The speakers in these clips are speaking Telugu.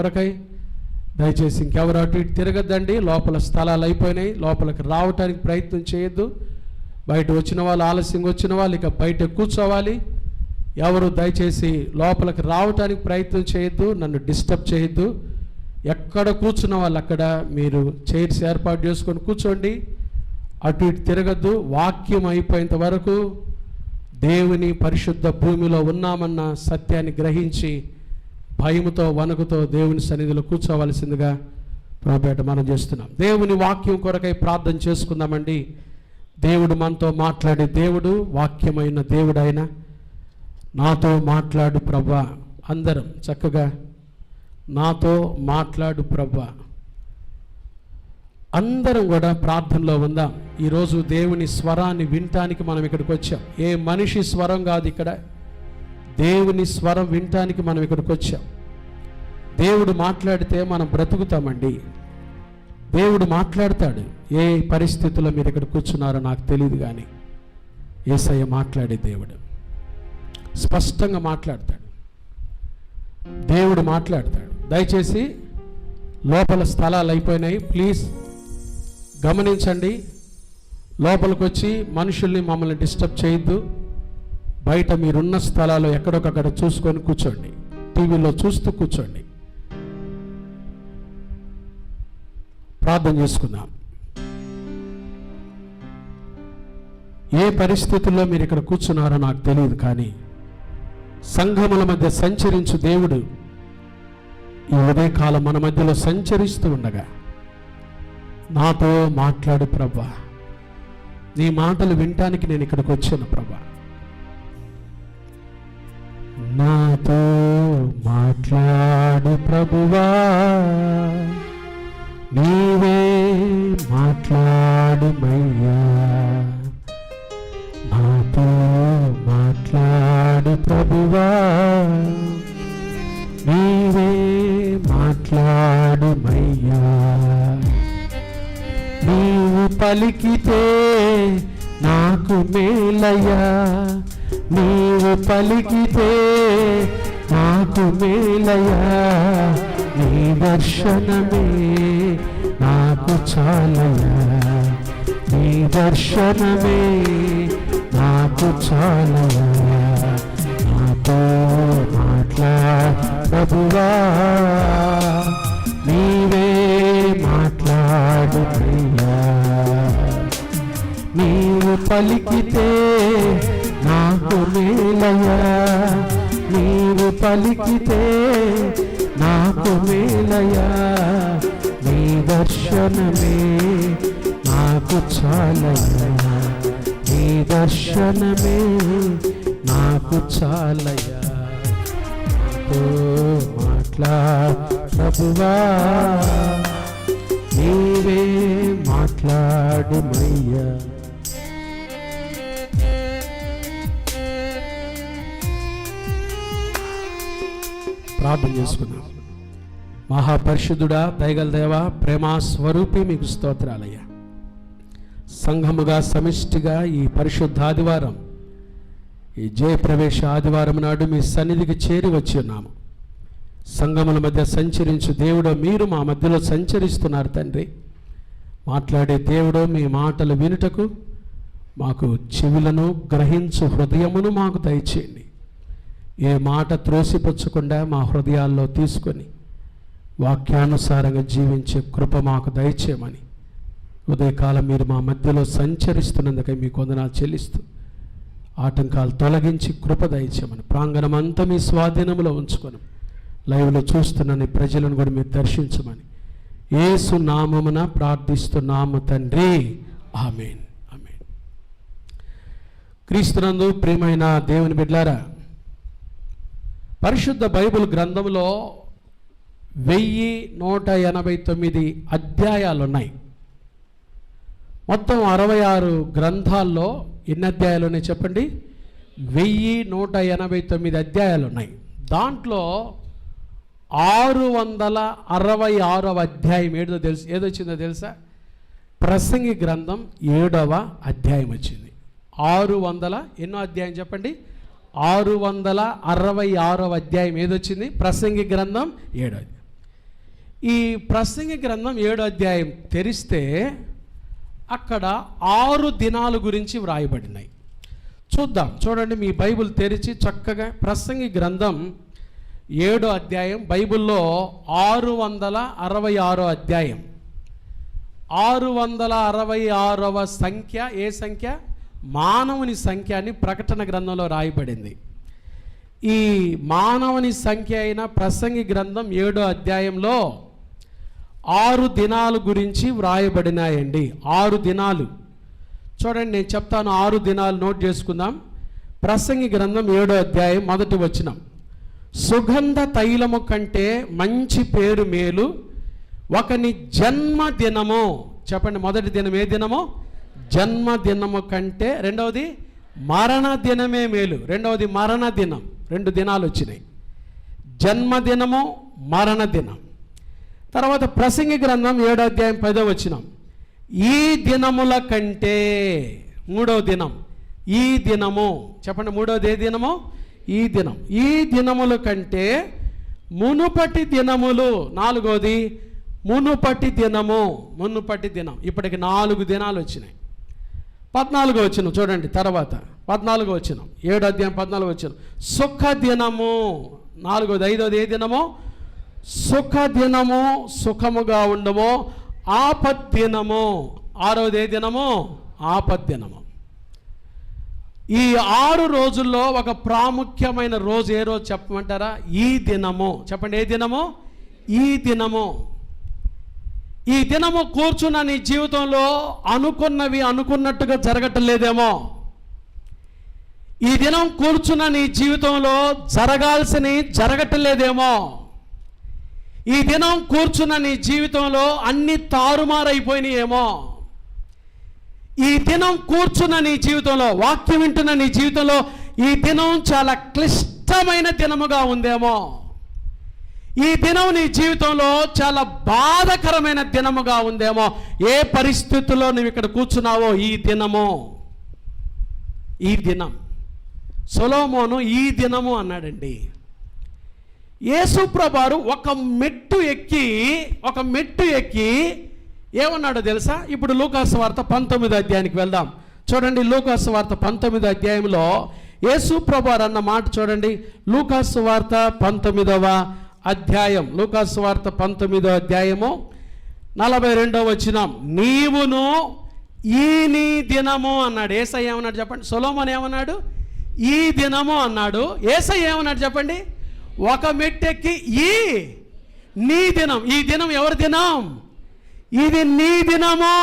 కొరకై దయచేసి ఇంకెవరు అటు ఇటు తిరగద్దండి. లోపల స్థలాలు అయిపోయినాయి, లోపలికి రావటానికి ప్రయత్నం చేయొద్దు. బయట వచ్చిన వాళ్ళు, ఆలస్యంగా వచ్చిన వాళ్ళు ఇక బయట కూర్చోవాలి. ఎవరు దయచేసి లోపలికి రావటానికి ప్రయత్నం చేయొద్దు, నన్ను డిస్టర్బ్ చేయొద్దు. ఎక్కడ కూర్చున్న వాళ్ళు అక్కడ మీరు చైర్స్ ఏర్పాటు చేసుకొని కూర్చోండి. అటు ఇటు తిరగద్దు. వాక్యం అయిపోయేంత వరకు దేవుని పరిశుద్ధ భూమిలో ఉన్నామన్న సత్యాన్ని గ్రహించి భయముతో వణుకుతో దేవుని సన్నిధిలో కూర్చోవలసిందిగా ప్రభుపేట మనం చేస్తున్నాం. దేవుని వాక్యం కొరకై ప్రార్థన చేసుకుందామండి. దేవుడు మనతో మాట్లాడే దేవుడు, వాక్యమైన దేవుడు ఆయన. నాతో మాట్లాడు ప్రభువా. అందరం చక్కగా నాతో మాట్లాడు ప్రభువా. అందరం కూడా ప్రార్థనలో ఉందాం. ఈరోజు దేవుని స్వరాన్ని వినటానికి మనం ఇక్కడికి వచ్చాం. ఏ మనిషి స్వరం కాదు, ఇక్కడ దేవుని స్వరం వినటానికి మనం ఇక్కడికి వచ్చాం. దేవుడు మాట్లాడితే మనం బ్రతుకుతామండి. దేవుడు మాట్లాడతాడు. ఏ పరిస్థితుల్లో మీరు ఇక్కడ కూర్చున్నారో నాకు తెలియదు, కానీ యేసయ్య మాట్లాడే దేవుడు, స్పష్టంగా మాట్లాడతాడు. దేవుడు మాట్లాడతాడు. దయచేసి లోపల స్థలాలు అయిపోయినాయి, ప్లీజ్ గమనించండి. లోపలికి వచ్చి మనుషుల్ని మమ్మల్ని డిస్టర్బ్ చేయొద్దు. బయట మీరున్న స్థలాల్లో ఎక్కడొకక్కడ చూసుకొని కూర్చోండి. టీవీలో చూస్తూ కూర్చోండి. ప్రార్థన చేసుకుందాం. ఏ పరిస్థితుల్లో మీరు ఇక్కడ కూర్చున్నారో నాకు తెలియదు, కానీ సంఘముల మధ్య సంచరించు దేవుడు ఈ ఉదయకాలం మన మధ్యలో సంచరిస్తూ ఉండగా నాతో మాట్లాడు ప్రభా. నీ మాటలు వినటానికి నేను ఇక్కడికి వచ్చాను ప్రభా. నాతో మాట్లాడు ప్రభువా, నీవే మాట్లాడుమయ్యా. నాతో మాట్లాడు ప్రభువా, నీవే మాట్లాడుమయ్యా. నీవు పలికితే నాకు మేలయ్యా, నీవు పలికితే నాకు మేలయ్యా. నీ దర్శనమే నాకు చాలయ్యా, నీ దర్శనమే నాకు చాలయ్యా. నాతో మాట్లాడు ప్రభువా, నీవే మాట్లాడుమయ్యా. నీవు పలికితే నాకు మేలయ్యా, నీవు పలికితే నాకు మేలయ్యా. నీ దర్శనమే నాకు చాలయ్యా, నీ దర్శనమే నాకు చాలయ్యా. నాతో మాట్లాడు ప్రభువా, నీవే మాట్లాడుమయ్యా. ప్రార్థన చేసుకున్నాం. మహాపరిశుద్ధుడా, దయగల దేవా, ప్రేమా స్వరూపి, మీకు స్తోత్రాలయ్యా. సంఘముగా సమిష్టిగా ఈ పరిశుద్ధ ఆదివారం, ఈ జయప్రవేశ ఆదివారం నాడు మీ సన్నిధికి చేరి వచ్చి ఉన్నాము. సంఘముల మధ్య సంచరించు దేవుడో మీరు మా మధ్యలో సంచరిస్తున్నారు తండ్రి. మాట్లాడే దేవుడో మీ మాటలు వినుటకు మాకు చెవులను, గ్రహించు హృదయమును మాకు దయచేయండి. ఏ మాట త్రోసిపుచ్చకుండా మా హృదయాల్లో తీసుకొని వాక్యానుసారంగా జీవించే కృప మాకు దయచేయమని ఉదయకాలం మీరు మా మధ్యలో సంచరిస్తున్నందుకై మీకు వందనాలు చెల్లిస్తూ ఆటంకాలు తొలగించి కృప దయచేయమని, ప్రాంగణం అంతా మీ స్వాధీనంలో ఉంచుకొని లైవ్లో చూస్తున్న నీ ప్రజలను కూడా మీరు దర్శించమని యేసు నామమున ప్రార్థిస్తున్నాము తండ్రి. ఆమేన్, ఆమేన్. క్రీస్తునందు ప్రియమైన దేవుని బిడ్డలారా, పరిశుద్ధ బైబిల్ గ్రంథంలో 1189 అధ్యాయాలు ఉన్నాయి. మొత్తం 66 గ్రంథాల్లో ఎన్ని అధ్యాయాలు ఉన్నాయి చెప్పండి? 1189 అధ్యాయాలు ఉన్నాయి. దాంట్లో 666వ అధ్యాయం ఏదొచ్చిందో తెలుసా? ప్రసంగి గ్రంథం 7వ అధ్యాయం వచ్చింది. 600 ఎన్నో అధ్యాయం చెప్పండి? 666వ అధ్యాయం ఏదొచ్చింది? ప్రసంగి గ్రంథం 7వ. ఈ ప్రసంగి గ్రంథం 7వ అధ్యాయం తెరిస్తే అక్కడ 6 దినాల గురించి వ్రాయబడినాయి. చూద్దాం, చూడండి, మీ బైబిల్ తెరిచి చక్కగా ప్రసంగి గ్రంథం 7వ అధ్యాయం, బైబిల్లో 666వ అధ్యాయం, 666వ సంఖ్య ఏ సంఖ్య? మానవుని సంఖ్య అని ప్రకటన గ్రంథంలో రాయబడింది. ఈ మానవుని సంఖ్య అయిన ప్రసంగి గ్రంథం 7వ అధ్యాయంలో 6 దినాల గురించి వ్రాయబడినాయండి. 6 దినాలు చూడండి, నేను చెప్తాను. 6 దినాలు నోట్ చేసుకుందాం. ప్రసంగి గ్రంథం 7వ అధ్యాయం 1వ వచనం, సుగంధ తైలము కంటే మంచి పేరు మేలు ఒకని జన్మదినము. చెప్పండి, మొదటి దినం ఏ దినము? జన్మదినము కంటే, రెండవది మరణ దినమే మేలు. రెండవది మరణ దినం. 2 దినాలు వచ్చినాయి, జన్మదినము, మరణ దినం. తర్వాత ప్రసంగి గ్రంథం 7వ అధ్యాయం 10వ వచనం, ఈ దినముల కంటే, 3వ దినం ఈ దినము. చెప్పండి, 3వది ఏ దినము? ఈ దినం. ఈ దినముల కంటే మునుపటి దినములు. 4వది మునుపటి దినము. మునుపటి దినం. ఇప్పటికి 4 దినాలు వచ్చినాయి. 14వ వచనం చూడండి, తర్వాత 14వ వచనం, 7వ అధ్యాయం 14వ వచనం, సుఖ దినము. 4వది. 5వది ఏ దినము? సుఖ దినము, సుఖముగా ఉండము. ఆపద్దినము. 6వది ఏ దినము? ఆపద్దినము. ఈ 6 రోజుల్లో ఒక ప్రాముఖ్యమైన రోజు ఏ రోజు చెప్పమంటారా? ఈ దినము. చెప్పండి, ఏ దినము? ఈ దినము. ఈ దినము కూర్చున్న నీ జీవితంలో అనుకున్నవి అనుకున్నట్టుగా జరగట్లేదేమో. ఈ దినం కూర్చున్న నీ జీవితంలో జరగాల్సినవి జరగట్లేదేమో. ఈ దినం కూర్చున్న నీ జీవితంలో అన్ని తారుమారైపోయినాయేమో. ఈ దినం కూర్చున్న నీ జీవితంలో, వాక్యం వింటున్న నీ జీవితంలో ఈ దినం చాలా క్లిష్టమైన దినముగా ఉందేమో. ఈ దినం నీ జీవితంలో చాలా బాధకరమైన దినముగా ఉందేమో. ఏ పరిస్థితుల్లో నువ్వు ఇక్కడ కూర్చున్నావో ఈ దినము, ఈ దినం. సొలొమోను ఈ దినము అన్నాడండి. యేసు ప్రభువారు ఒక మెట్టు ఎక్కి ఏమన్నాడో తెలుసా? ఇప్పుడు లూకాసు వార్త 19వ అధ్యాయానికి వెళ్దాం. చూడండి, లూకాసు వార్త 19వ అధ్యాయంలో యేసు ప్రభువారు అన్న మాట చూడండి. లూకాసు వార్త 19వ అధ్యాయం, లూకాసు వార్త 19వ అధ్యాయము 42వ వచనం, నీవును ఈ నీ దినము అన్నాడు. యేసయ్య ఏమన్నాడు చెప్పండి? సొలొమోను ఏమన్నాడు? ఈ దినము అన్నాడు. యేసయ్య ఏమన్నాడు చెప్పండి? ఒక మెట్టెక్కి ఈ నీ దినం. ఈ దినం ఎవరి దినం? ఇది నీ దినము.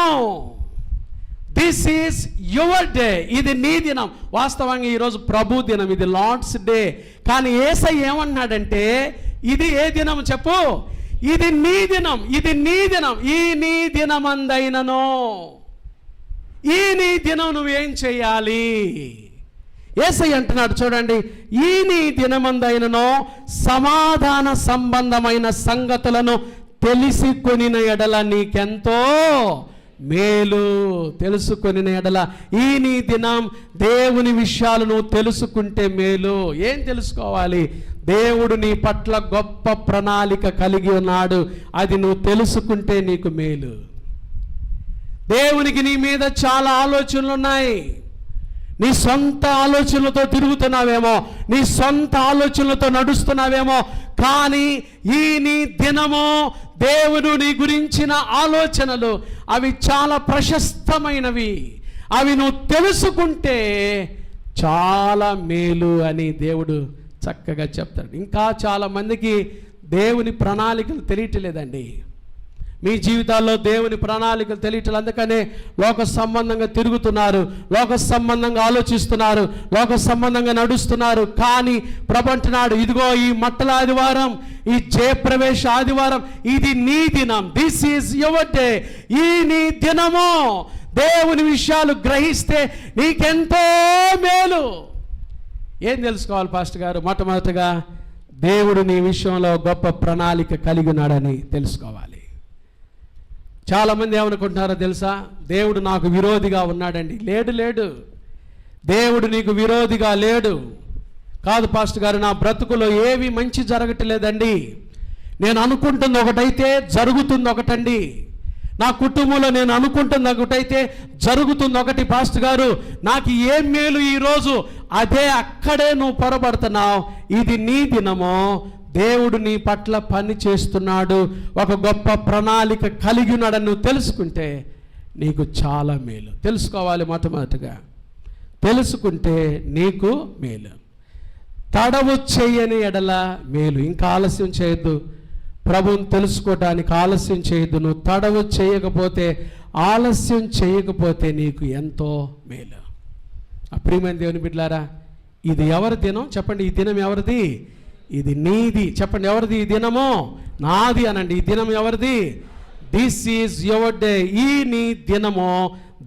This is your day. ఇది నీ దినం. వాస్తవంగా ఈరోజు ప్రభు దినం, ఇది లార్డ్స్ డే. కానీ యేసయ్య ఏమన్నాడంటే ఇది ఏ దినం చెప్పు? ఇది నీ దినం, ఇది నీ దినం. ఈ నీ దినమందైనను, ఈ నీ దినం నువ్వేం చేయాలి? యేసయ్య అంటున్నాడు చూడండి, ఈ నీ దినమందైనను సమాధాన సంబంధమైన సంగతులను తెలుసుకొనిన ఎడల నీకెంతో మేలు. తెలుసుకొనిన ఎడల, ఈ నీ దినం దేవుని విషయాలు నువ్వు తెలుసుకుంటే మేలు. ఏం తెలుసుకోవాలి? దేవుడు నీ పట్ల గొప్ప ప్రణాళిక కలిగి ఉన్నాడు. అది నువ్వు తెలుసుకుంటే నీకు మేలు. దేవునికి నీ మీద చాలా ఆలోచనలు ఉన్నాయి. నీ సొంత ఆలోచనలతో తిరుగుతున్నావేమో, నీ సొంత ఆలోచనలతో నడుస్తున్నావేమో. కానీ ఈ నీ దినము, దేవుడు నీ గురించిన ఆలోచనలు అవి చాలా ప్రశస్తమైనవి. అవి నువ్వు తెలుసుకుంటే చాలా మేలు అని దేవుడు చక్కగా చెప్తాడు. ఇంకా చాలామందికి దేవుని ప్రణాళికలు తెలియట్లేదండి. మీ జీవితాల్లో దేవుని ప్రణాళికలు తెలియట్లేదు. అందుకనే లోక సంబంధంగా తిరుగుతున్నారు, లోక సంబంధంగా ఆలోచిస్తున్నారు, లోక సంబంధంగా నడుస్తున్నారు. కానీ ప్రభు అంటున్నాడు, ఇదిగో ఈ మట్టల ఆదివారం, ఈ జయప్రవేశ ఆదివారం, ఇది నీ దినం. This is your day. ఈ నీ దినము. దేవుని విషయాలు గ్రహిస్తే నీకెంతో మేలు. ఏం తెలుసుకోవాలి పాస్టర్ గారు? మొట్టమొదటిగా దేవుడు నీ విషయంలో గొప్ప ప్రణాళిక కలిగి ఉన్నాడని తెలుసుకోవాలి. చాలామంది ఏమనుకుంటున్నారో తెలుసా? దేవుడు నాకు విరోధిగా ఉన్నాడండి. లేడు. దేవుడు నీకు విరోధిగా లేడు. కాదు పాస్టర్ గారు, నా బ్రతుకులో ఏవి మంచి జరగట్లేదండి, నేను అనుకుంటుంది ఒకటైతే జరుగుతుంది ఒకటండి. నా కుటుంబంలో నేను అనుకుంటుంది ఒకటైతే జరుగుతుంది ఒకటి. పాస్టర్ గారు, నాకు ఏం మేలు ఈరోజు, అదే అక్కడే నువ్వు పొరపడుతున్నావు. ఇది నీ దినమో, దేవుడు నీ పట్ల పని చేస్తున్నాడు, ఒక గొప్ప ప్రణాళిక కలిగి ఉన్నాడని నువ్వు తెలుసుకుంటే నీకు చాలా మేలు. తెలుసుకోవాలి, మొట్టమొదటిగా తెలుసుకుంటే నీకు మేలు. తడవు చేయని ఎడల మేలు. ఇంకా ఆలస్యం చేయొద్దు, ప్రభువుని తెలుసుకోవటానికి ఆలస్యం చేయొద్దు. నువ్వు తడవు చేయకపోతే, ఆలస్యం చేయకపోతే నీకు ఎంతో మేలు. ప్రియమైన దేవుని బిడ్డలారా, ఇది ఎవరి దినం చెప్పండి? ఈ దినం ఎవరిది? ఇది నీది. చెప్పండి, ఎవరిది ఈ దినము? నాది అనండి. ఈ దినం ఎవరిది? This is your day. ఈ నీ దినము.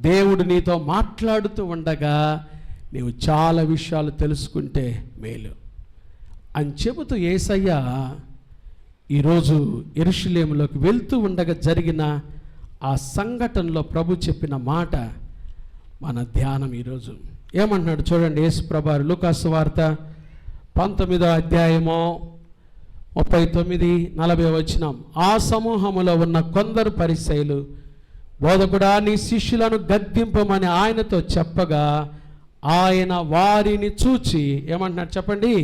దేవుడు నీతో మాట్లాడుతూ ఉండగా నీవు చాలా విషయాలు తెలుసుకుంటే మేలు అని చెబుతూ యేసయ్య ఈరోజు యెరూషలేములోకి వెళ్తూ ఉండగా జరిగిన ఆ సంఘటనలో ప్రభు చెప్పిన మాట మన ధ్యానం ఈరోజు. ఏమంటున్నాడు చూడండి. యేసు ప్రభువారు లూకాసు వార్త 19వ అధ్యాయము 39-40 వచనం. ఆ సమూహములో ఉన్న కొందరు పరిసయ్యులు, బోధకుడా, నీ శిష్యులను గద్దింపమని ఆయనతో చెప్పగా, ఆయన వారిని చూచి ఏమంటున్నాడు చెప్పండి?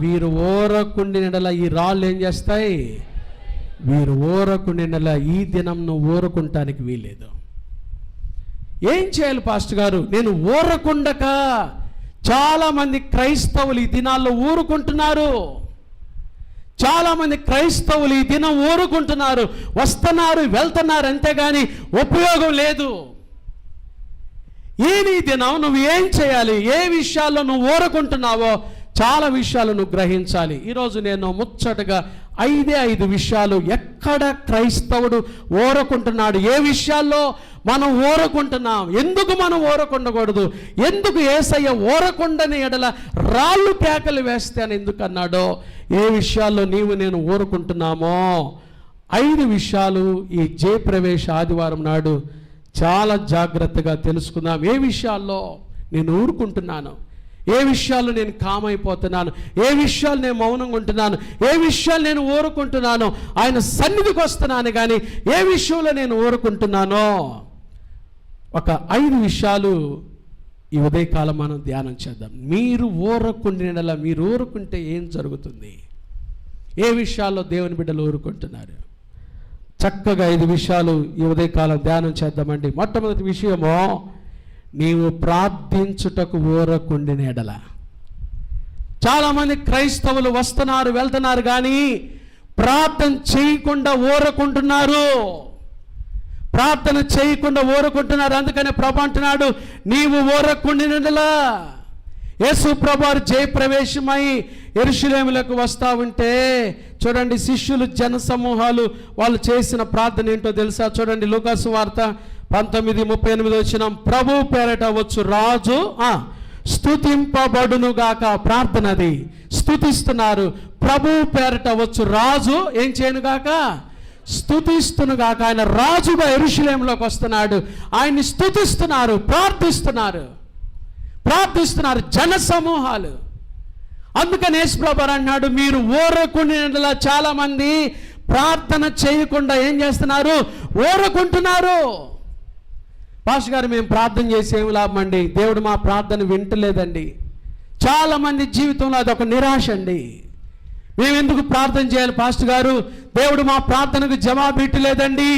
వీరు ఊరకుండినలా ఈ రాళ్ళు ఏం చేస్తాయి? వీరు ఊరకుండినలా ఈ దినం నువ్వు ఊరకుంటానికి వీలేదు. ఏం చేయాలి పాస్టర్ గారు? నేను ఊరకుండక చాలామంది క్రైస్తవులు ఈ దినాల్లో ఊరుకుంటున్నారు. చాలామంది క్రైస్తవులు ఈ దినం ఊరుకుంటున్నారు, వస్తున్నారు, వెళ్తున్నారు, అంతేగాని ఉపయోగం లేదు. ఈ నీ దినం నువ్వు ఏం చేయాలి? ఏ విషయాల్లో నువ్వు ఊరుకుంటున్నావో చాలా విషయాలు నువ్వు గ్రహించాలి. ఈరోజు నేను ముచ్చటగా 5 విషయాలు ఎక్కడ క్రైస్తవుడు ఊరుకుంటున్నాడు, ఏ విషయాల్లో మనం ఊరుకుంటున్నాం, ఎందుకు మనం ఊరకుండకూడదు, ఎందుకు యేసయ్య ఊరకుండని ఎడల రాళ్ళు కేకలు వేస్తే అని ఎందుకు అన్నాడో, ఏ విషయాల్లో నీవు నేను ఊరుకుంటున్నామో 5 విషయాలు ఈ జయప్రవేశ ఆదివారం నాడు చాలా జాగ్రత్తగా తెలుసుకుందాం. ఏ విషయాల్లో నేను ఊరుకుంటున్నాను, ఏ విషయాల్లో నేను కామైపోతున్నాను, ఏ విషయాలు నేను మౌనంగా ఉంటున్నాను, ఏ విషయాలు నేను ఊరుకుంటున్నాను, ఆయన సన్నిధికి వస్తున్నాను కానీ ఏ విషయంలో నేను ఊరుకుంటున్నానో ఒక 5 విషయాలు ఈ ఉదయకాలం మనం ధ్యానం చేద్దాం. మీరు ఊరకుండినలా, మీరు ఊరుకుంటే ఏం జరుగుతుంది, ఏ విషయాల్లో దేవుని బిడ్డలు ఊరుకుంటున్నారు? చక్కగా 5 విషయాలు ఈ ఉదయకాలం ధ్యానం చేద్దామండి. మొట్టమొదటి విషయము, నీవు ప్రార్థించుటకు ఊరకుండిన ఎడల. చాలామంది క్రైస్తవులు వస్తున్నారు, వెళ్తున్నారు కానీ ప్రార్థన చేయకుండా ఊరకుంటున్నారు. ప్రార్థన చేయకుండా ఊరుకుంటున్నారు. అందుకనే ప్రభు అంటున్నాడు, నీవు ఊరకుండినలా. యేసు ప్రభువారు జయప్రవేశమై యెరూషలేములకు వస్తూ ఉంటే చూడండి, శిష్యులు, జన సమూహాలు వాళ్ళు చేసిన ప్రార్థన ఏంటో తెలుసా? చూడండి, లూకాసు వార్త 19:38 వచనం. ప్రభు పేరట వచ్చు రాజు స్తుతింపబడును గాక. ప్రార్థన అది, స్తుతిస్తున్నారు. ప్రభు పేరట వచ్చు రాజు ఏం చేయను గాక? స్తుతిస్తును గాక. ఆయన రాజుగా యెరూషలేములోకి వస్తున్నాడు. ఆయన్ని స్తుతిస్తున్నారు, ప్రార్థిస్తున్నారు జన సమూహాలు. అందుకని యేసు ప్రభువారు అన్నాడు, మీరు ఊరకుండినట్లా చాలా మంది ప్రార్థన చేయకుండా ఏం చేస్తున్నారు? ఊరకుంటున్నారు. పాస్టర్ గారు, మేము ప్రార్థన చేసి ఏమి లాభం అండి, దేవుడు మా ప్రార్థన వింటలేదండి. చాలామంది జీవితంలో అదొక నిరాశ అండి. మేము ఎందుకు ప్రార్థన చేయాలి పాస్టర్ గారు, దేవుడు మా ప్రార్థనకు జవాబు ఇట్టలేదండి,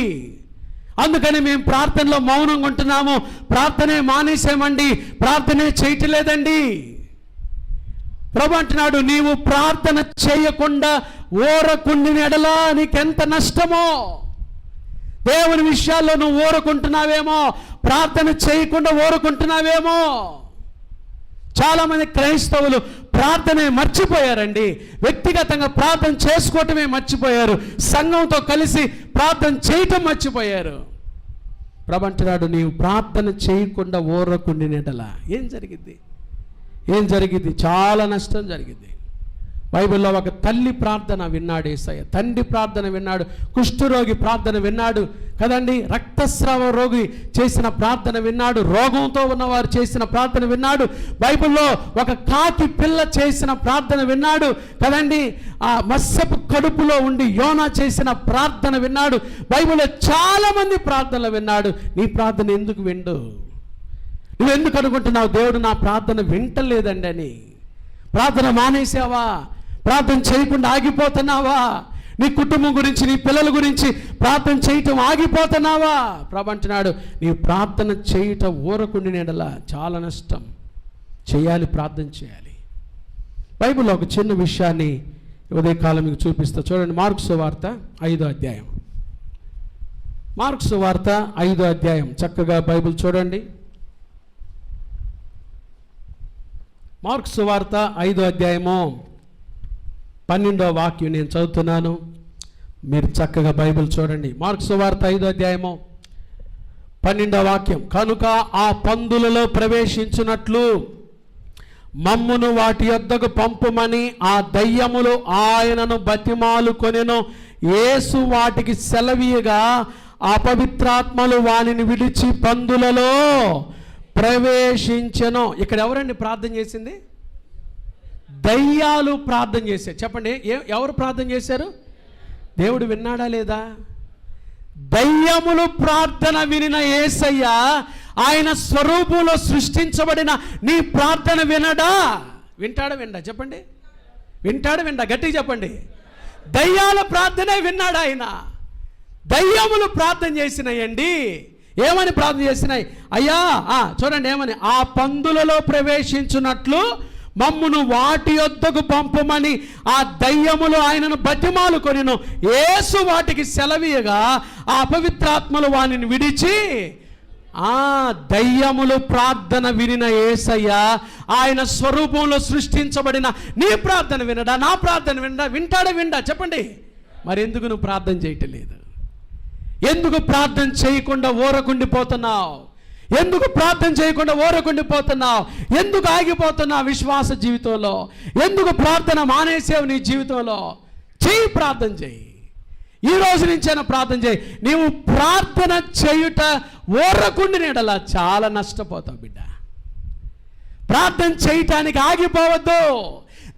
అందుకని మేము ప్రార్థనలో మౌనంగా ఉంటున్నాము, ప్రార్థనే మానేసామండి, ప్రార్థనే చేయట్లేదండి. ప్రభు అంటున్నాడు, నీవు ప్రార్థన చేయకుండా ఊరకుండిన ఎడల నీకెంత నష్టమో. దేవుని విషయాల్లో నువ్వు ఊరుకుంటున్నావేమో, ప్రార్థన చేయకుండా ఊరుకుంటున్నావేమో. చాలామంది క్రైస్తవులు ప్రార్థనే మర్చిపోయారండి. వ్యక్తిగతంగా ప్రార్థన చేసుకోవటమే మర్చిపోయారు, సంఘంతో కలిసి ప్రార్థన చేయటం మర్చిపోయారు. ప్రభు అంటున్నాడు, నీవు ప్రార్థన చేయకుండా ఊరకుండిన ఎడల ఏం జరిగింది? చాలా నష్టం జరిగింది. బైబిల్లో ఒక తల్లి ప్రార్థన విన్నాడు యేసయ్య, తండ్రి ప్రార్థన విన్నాడు, కుష్ఠరోగి ప్రార్థన విన్నాడు కదండి, రక్తస్రావ రోగి చేసిన ప్రార్థన విన్నాడు, రోగంతో ఉన్నవారు చేసిన ప్రార్థన విన్నాడు, బైబిల్లో ఒక కాకి పిల్ల చేసిన ప్రార్థన విన్నాడు కదండి, ఆ మత్స్యపు కడుపులో ఉండి యోనా చేసిన ప్రార్థన విన్నాడు. బైబిల్లో చాలామంది ప్రార్థనలు విన్నాడు. నీ ప్రార్థన ఎందుకు విండు? నువ్వు ఎందుకు అనుకుంటున్నావు దేవుడు నా ప్రార్థన వింటలేదండి అని? ప్రార్థన మానేసావా? ప్రార్థన చేయకుండా ఆగిపోతున్నావా? నీ కుటుంబం గురించి, నీ పిల్లల గురించి ప్రార్థన చేయటం ఆగిపోతున్నావా? ప్రభు అంటున్నాడు, నీ ప్రార్థన చేయటం ఊరకుండి నెడలా చాలా నష్టం. చేయాలి, ప్రార్థన చేయాలి. బైబిల్లో ఒక చిన్న విషయాన్ని ఉదయకాలం మీకు చూపిస్తా. చూడండి, మార్కు సువార్త 5వ అధ్యాయం. మార్కు సువార్త 5వ అధ్యాయం. చక్కగా బైబిల్ చూడండి. మార్కు సువార్త 5వ అధ్యాయము 12వ వాక్యం నేను చదువుతున్నాను, మీరు చక్కగా బైబిల్ చూడండి. మార్కు సువార్త 5వ అధ్యాయము 12వ వాక్యం. కనుక ఆ పందులలో ప్రవేశించినట్లు మమ్మును వాటి యొద్దకు పంపుమని ఆ దయ్యములు ఆయనను బతిమాలు కొనెను. యేసు వాటికి సెలవీయగా అపవిత్రాత్మలు వానిని విడిచి పందులలో ప్రవేశించెను. ఇక్కడ ఎవరండి ప్రార్థన చేసింది? దయ్యాలు ప్రార్థన చేశారు. చెప్పండి, ఎవరు ప్రార్థన చేశారు? దేవుడు విన్నాడా లేదా? దయ్యములు ప్రార్థన వినిన యేసయ్య ఆయన స్వరూపంలో సృష్టించబడిన నీ ప్రార్థన వినడా? వింటాడా? విండా? చెప్పండి, వింటాడా? విండా? గట్టిగా చెప్పండి. దయ్యాల ప్రార్థనే విన్నాడు ఆయన. దయ్యములు ప్రార్థన చేసినాయండి. ఏమని ప్రార్థన చేసినాయి? అయ్యా చూడండి ఏమని, ఆ పందులలో ప్రవేశించున్నట్లు మమ్మును వాటి యొద్దకు పంపమని ఆ దయ్యములు ఆయనను బతిమాలు కొనెను. యేసు వాటికి సెలవీయగా ఆ అపవిత్రాత్మలు వానిని విడిచి. దయ్యములు ప్రార్థన వినిన యేసయ్య ఆయన స్వరూపంలో సృష్టించబడిన నీ ప్రార్థన వినడా? నా ప్రార్థన వినడా? వింటాడా? విండా? చెప్పండి. మరి ఎందుకు నువ్వు ప్రార్థన చేయటం లేదు? ఎందుకు ప్రార్థన చేయకుండా ఊరకుండిపోతున్నావు? ఎందుకు ప్రార్థన చేయకుండా ఊరకుండిపోతున్నావు? ఎందుకు ఆగిపోతున్నావు విశ్వాస జీవితంలో? ఎందుకు ప్రార్థన మానేసావు నీ జీవితంలో? చెయ్యి, ప్రార్థన చేయి. ఈ రోజు నుంచైనా ప్రార్థన చేయి. నీవు ప్రార్థన చేయుట ఊరకుండి నీడలా చాలా నష్టపోతావు బిడ్డ. ప్రార్థన చేయటానికి ఆగిపోవద్దు.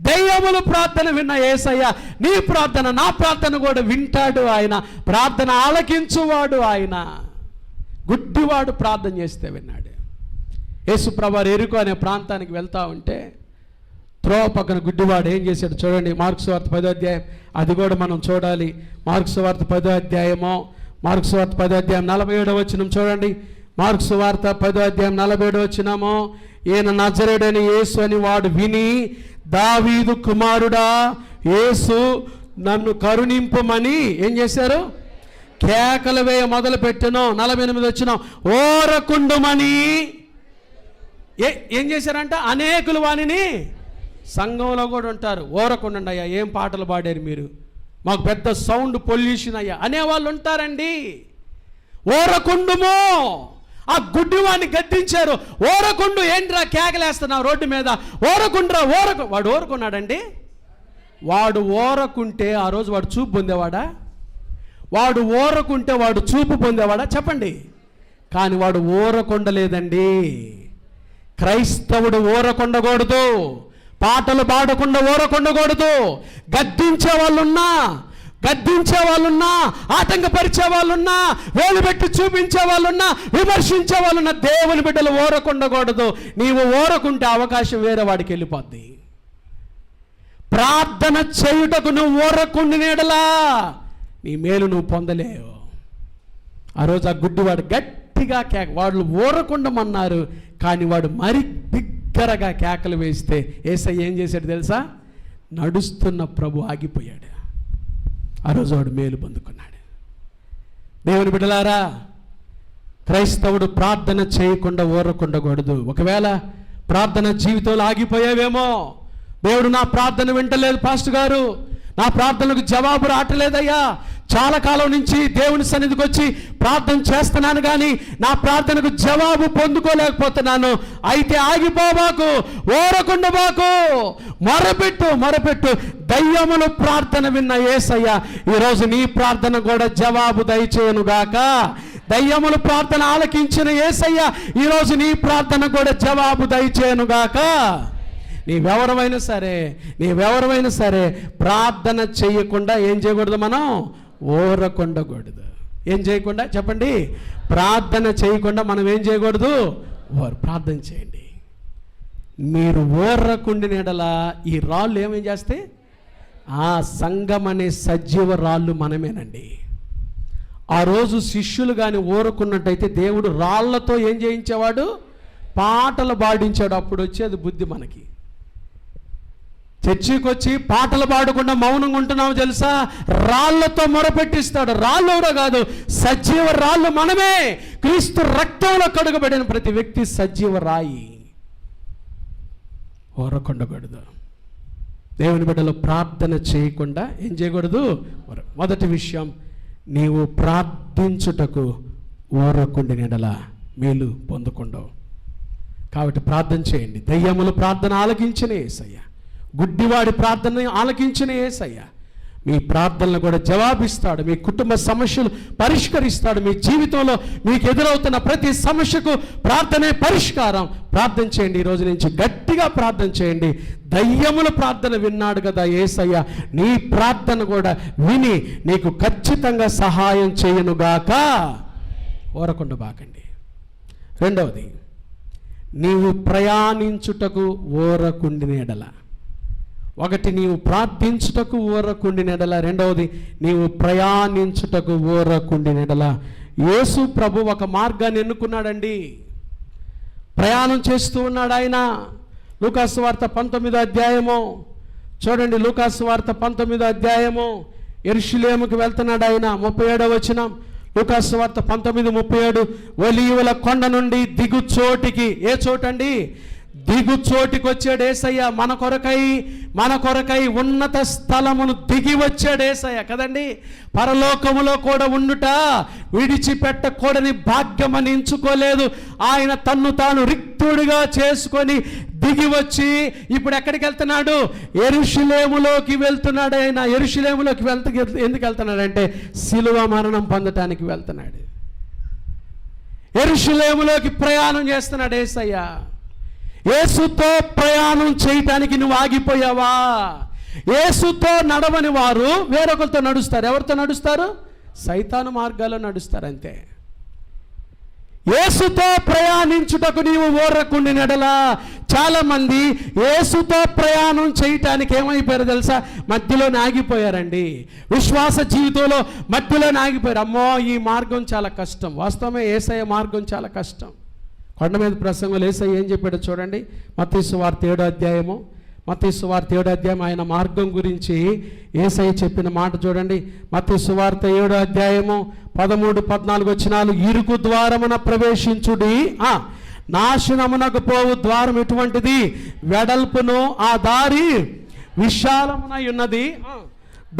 దయ్యములు ప్రార్థన విన్న యేసయ్య నీ ప్రార్థన, నా ప్రార్థన కూడా వింటాడు ఆయన. ప్రార్థన ఆలకించువాడు ఆయన. గుడ్డివాడు ప్రార్థన చేస్తే విన్నాడు. యేసు ప్రభువు ఎరుకో అనే ప్రాంతానికి వెళ్తా ఉంటే త్రోవ పక్కన గుడ్డివాడు ఏం చేశాడు చూడండి. మార్కు సువార్త 10వ అధ్యాయం, అది కూడా మనం చూడాలి. మార్కు సువార్త 10వ అధ్యాయము, మార్కు సువార్త 10వ అధ్యాయం 47వ వచనం చూడండి. మార్కు సువార్త 10వ అధ్యాయం 47వ వచనము. ఈయన నజరేయుడైన యేసు అని వాడు విని, దావీదు కుమారుడా యేసు నన్ను కరుణింపమని ఏం చేశారు? కేకలు వేయ మొదలు పెట్టెను. 48 వచ్చిన ఓరకుండుమని ఏం చేశారంట? అనేకులు వానిని, సంఘంలో కూడా ఉంటారు, ఓరకుండండి అయ్యా, ఏం పాటలు పాడారు మీరు, మాకు పెద్ద సౌండ్ పొల్యూషన్ అయ్యా అనేవాళ్ళు ఉంటారండి. ఓరకుండుము. ఆ గుడ్డివాడిని గద్దించారు. ఓరకుండు, ఏంట్రా కేకలేస్తున్నావు రోడ్డు మీద? ఓరకుండ్రా. వాడు ఓరకున్నాడండి. వాడు ఓరకుంటే ఆ రోజు వాడు చూపు పొందేవాడా? వాడు ఓరకుంటే వాడు చూపు పొందేవాడా? చెప్పండి. కానీ వాడు ఓరకొండలేదండి. క్రైస్తవుడు ఓరకొండకూడదు. పాటలు పాడకుండా ఓరకొండకూడదు. గద్దించే వాళ్ళున్నా, ఆటంకపరిచే వాళ్ళున్నా, వేలు పెట్టి చూపించే వాళ్ళున్నా, విమర్శించే వాళ్ళున్నా, దేవుని బిడ్డలు ఓరకొండకూడదు. నీవు ఓరకుంటే అవకాశం వేరే వాడికి వెళ్ళిపోద్ది. ప్రార్థన చేయుటకు నువ్వు ఓరకుండి నీడలా నీ మేలు నువ్వు పొందలేవు. ఆ రోజు ఆ గుడ్డివాడు గట్టిగా వాళ్ళు ఊరకుండమన్నారు, కానీ వాడు మరి బిగ్గరగా కేకలు వేస్తే యేసయ్య ఏం చేశాడు తెలుసా? నడుస్తున్న ప్రభు ఆగిపోయాడు. ఆ రోజు వాడు మేలు పొందుకున్నాడు. దేవుని బిడ్డలారా, క్రైస్తవుడు ప్రార్థన చేయకుండా ఊరకుండకూడదు. ఒకవేళ ప్రార్థన జీవితంలో ఆగిపోయావేమో, దేవుడు నా ప్రార్థన వింటలేదు పాస్టర్ గారు, నా ప్రార్థనకు జవాబు రావట్లేదయ్యా, చాలా కాలం నుంచి దేవుని సన్నిధికి వచ్చి ప్రార్థన చేస్తున్నాను కానీ నా ప్రార్థనకు జవాబు పొందుకోలేకపోతున్నాను. అయితే ఆగిపోబాకు, ఓరకుండబాకు, మొరపెట్టు. దయ్యములు ప్రార్థన విన్న యేసయ్య ఈరోజు నీ ప్రార్థన కూడా జవాబు దయచేయనుగాక. దయ్యములు ప్రార్థన ఆలకించిన యేసయ్య ఈరోజు నీ ప్రార్థన కూడా జవాబు దయచేయనుగాక. నీవెవరమైనా సరే ప్రార్థన చేయకుండా ఏం చేయకూడదు? మనం ఓరకుండకూడదు. ఏం చేయకుండా చెప్పండి? ప్రార్థన చేయకుండా మనం ఏం చేయకూడదు? ప్రార్థన చేయండి. మీరు ఓర్రకుండిన యెడల ఈ రాళ్ళు ఏమేం చేస్తాయి? ఆ సంఘం అనే సజీవ రాళ్ళు మనమేనండి. ఆ రోజు శిష్యులు కానీ ఓరుకున్నట్టయితే దేవుడు రాళ్లతో ఏం చేయించేవాడు? పాటలు పాడించాడు. అప్పుడు వచ్చేది బుద్ధి మనకి. చర్చికి వచ్చి పాటలు పాడకుండా మౌనంగా ఉంటున్నాము తెలుసా? రాళ్లతో మొరపెట్టిస్తాడు. రాళ్ళు ఎవరో కాదు, సజీవ రాళ్ళు మనమే. క్రీస్తు రక్తంలో కడుగబడిన ప్రతి వ్యక్తి సజీవ రాయి. ఓరకుండకూడదు. దేవుని బిడ్డలో ప్రార్థన చేయకుండా ఏం చేయకూడదు? మొదటి విషయం, నీవు ప్రార్థించుటకు ఓరకుండిన యెడల మేలు పొందుకుండవు. కాబట్టి ప్రార్థన చేయండి. దయ్యములు ప్రార్థన ఆలకించిన యేసయ్య, గుడ్డివాడి ప్రార్థన ఆలకించిన యేసయ్య మీ ప్రార్థనలు కూడా జవాబిస్తాడు. మీ కుటుంబ సమస్యలు పరిష్కరిస్తాడు. మీ జీవితంలో మీకు ఎదురవుతున్న ప్రతి సమస్యకు ప్రార్థనే పరిష్కారం. ప్రార్థన చేయండి. ఈరోజు నుంచి గట్టిగా ప్రార్థన చేయండి. దయ్యముల ప్రార్థన విన్నాడు కదా యేసయ్య, నీ ప్రార్థన కూడా విని నీకు ఖచ్చితంగా సహాయం చేయనుగాక. ఓరకుండా బాకండి. రెండవది, నీవు ప్రయాణించుటకు ఓరకుండిన యెడల. ఒకటి, నీవు ప్రార్థించుటకు ఓరకుండిన యెడల. రెండవది, నీవు ప్రయాణించుటకు ఓరకుండిన యెడల. యేసు ప్రభు ఒక మార్గాన్ని ఎన్నుకున్నాడండి. ప్రయాణం చేస్తూ ఉన్నాడు ఆయన. లూకాసు వార్త 19వ అధ్యాయము చూడండి. లూకాసు వార్త 19వ అధ్యాయము. యెరూషలేముకు వెళ్తున్నాడు ఆయన. 37వ వచనం. లూకాసు వార్త 19:37. ఒలీవల కొండ నుండి దిగుచోటికి. ఏ చోటండి? దిగుచోటికి వచ్చాడు యేసయ్య. మన కొరకై ఉన్నత స్థలమును దిగి వచ్చాడు యేసయ్య కదండి. పరలోకములో కూడా ఉండుట విడిచిపెట్టకూడని భాగ్యమని ఎంచుకోలేదు. ఆయన తన్ను తాను రిక్తుడిగా చేసుకొని దిగి వచ్చి ఇప్పుడు ఎక్కడికి వెళ్తున్నాడు? యెరూషలేములోకి వెళ్తున్నాడు ఆయన. యెరూషలేములోకి ఎందుకు వెళ్తున్నాడంటే శిలువ మరణం పొందటానికి వెళ్తున్నాడు. యెరూషలేములోకి ప్రయాణం చేస్తున్నాడు యేసయ్య. యేసుతో ప్రయాణం చేయటానికి నువ్వు ఆగిపోయావా? యేసుతో నడవని వారు వేరొకరితో నడుస్తారు. ఎవరితో నడుస్తారు? సైతాను మార్గాల్లో నడుస్తారు అంతే. యేసుతో ప్రయాణించుటకు నీవు ఓరకుండిన యెడల. చాలా మంది యేసుతో ప్రయాణం చేయటానికి ఏమైపోయారు తెలుసా? మధ్యలోనే ఆగిపోయారండి. విశ్వాస జీవితంలో మధ్యలోనే ఆగిపోయారు. అమ్మో, ఈ మార్గం చాలా కష్టం. వాస్తవమే, యేసయ్య మార్గం చాలా కష్టం. కొండ మీద ప్రసంగంలో యేసయ్య ఏం చెప్పాడో చూడండి. మత్తయి సువార్త 7వ అధ్యాయము. మత్తయి సువార్త 7వ అధ్యాయం ఆయన మార్గం గురించి యేసయ్య చెప్పిన మాట చూడండి. మత్తయి సువార్త 7వ అధ్యాయము 13-14 వచనాలు. ఇరుకు ద్వారమున ప్రవేశించుడి, నాశనమునకు పోవు ద్వారం ఎటువంటిది? వెడల్పును ఆ దారి విశాలమునై ఉన్నది,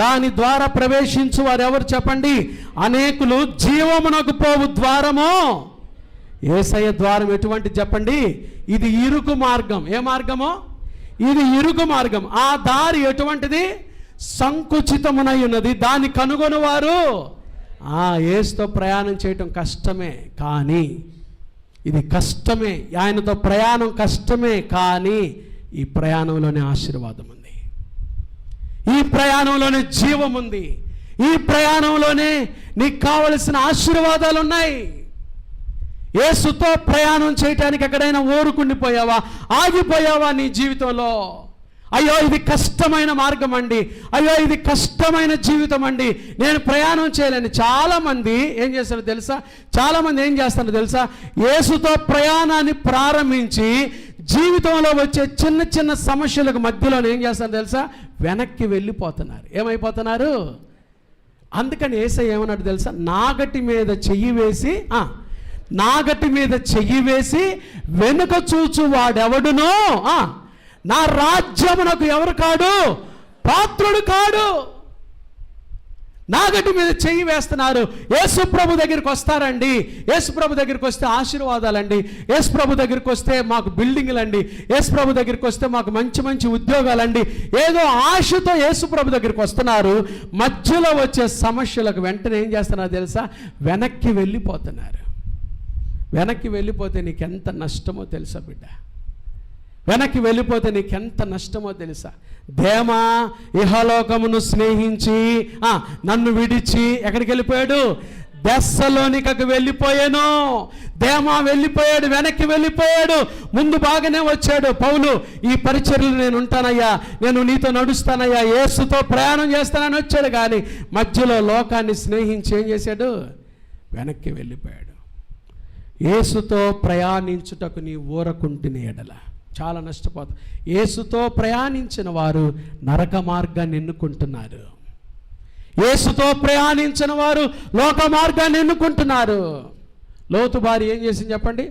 దాని ద్వారా ప్రవేశించు వారు ఎవరు చెప్పండి? అనేకులు. జీవమునకు పోవు ద్వారము. యేసయ్య ద్వారం ఎటువంటి చెప్పండి? ఇది ఇరుకు మార్గం. ఏ మార్గమో? ఇది ఇరుకు మార్గం. ఆ దారి ఎటువంటిది? సంకుచితమునై ఉన్నది, దాన్ని కనుగొనవారు. యేసుతో ప్రయాణం చేయటం కష్టమే, కానీ ఇది కష్టమే. ఆయనతో ప్రయాణం కష్టమే, కానీ ఈ ప్రయాణంలోనే ఆశీర్వాదం ఉంది. ఈ ప్రయాణంలోనే జీవం ఉంది. ఈ ప్రయాణంలోనే నీకు కావలసిన ఆశీర్వాదాలు ఉన్నాయి. యేసుతో ప్రయాణం చేయటానికి ఎక్కడైనా ఓరుకుండిపోయావా? ఆగిపోయావా నీ జీవితంలో? అయ్యో, ఇది కష్టమైన మార్గం అండి, అయ్యో ఇది కష్టమైన జీవితం అండి, నేను ప్రయాణం చేయలేను. చాలామంది ఏం చేస్తారో తెలుసా? యేసుతో ప్రయాణాన్ని ప్రారంభించి జీవితంలో వచ్చే చిన్న చిన్న సమస్యలకు మధ్యలో ఏం చేస్తారో తెలుసా? వెనక్కి వెళ్ళిపోతున్నారు. ఏమైపోతున్నారు? అందుకని యేసయ్య ఏమన్నాడు తెలుసా? నాగటి మీద చెయ్యి వేసి వెనుక చూచు వాడెవడునో నా రాజ్యమునకు ఎవరు కాడు? పాత్రుడు కాడు. నాగటి మీద చెయ్యి వేస్తున్నారు. యేసు ప్రభు దగ్గరికి వస్తారండి, యేసు ప్రభు దగ్గరికి వస్తే ఆశీర్వాదాలండి, యేసు ప్రభు దగ్గరికి వస్తే మాకు బిల్డింగ్లండి, యేసు ప్రభు దగ్గరికి వస్తే మాకు మంచి మంచి ఉద్యోగాలండి, ఏదో ఆశతో యేసు ప్రభు దగ్గరికి వస్తున్నారు. మధ్యలో వచ్చే సమస్యలకు వెంటనే ఏం చేస్తున్నారు తెలుసా? వెనక్కి వెళ్ళిపోతున్నారు. వెనక్కి వెళ్ళిపోతే నీకెంత నష్టమో తెలుసా బిడ్డ? వెనక్కి వెళ్ళిపోతే నీకెంత నష్టమో తెలుసా? దేమా ఇహలోకమును స్నేహించి నన్ను విడిచి ఎక్కడికి వెళ్ళిపోయాడు? దెస్సలోనికకు వెళ్ళిపోయాను. దేమా వెళ్ళిపోయాడు, వెనక్కి వెళ్ళిపోయాడు. ముందు బాగానే వచ్చాడు పౌలు, ఈ పరిచర్యలు నేను ఉంటానయ్యా, నేను నీతో నడుస్తానయ్యా, యేసుతో ప్రయాణం చేస్తానని వచ్చాడు. కానీ మధ్యలో లోకాన్ని స్నేహించి ఏం చేశాడు? వెనక్కి వెళ్ళిపోయాడు. యేసుతో ప్రయాణించుటకు నీ ఊరకుంటిని ఎడల చాలా నష్టపోతారు. యేసుతో ప్రయాణించిన వారు నరక మార్గాన్ని ఎన్నుకుంటున్నారు. యేసుతో ప్రయాణించిన వారు లోక మార్గాన్ని ఎన్నుకుంటున్నారు. లోతు భార్య ఏం చేసింది చెప్పండి?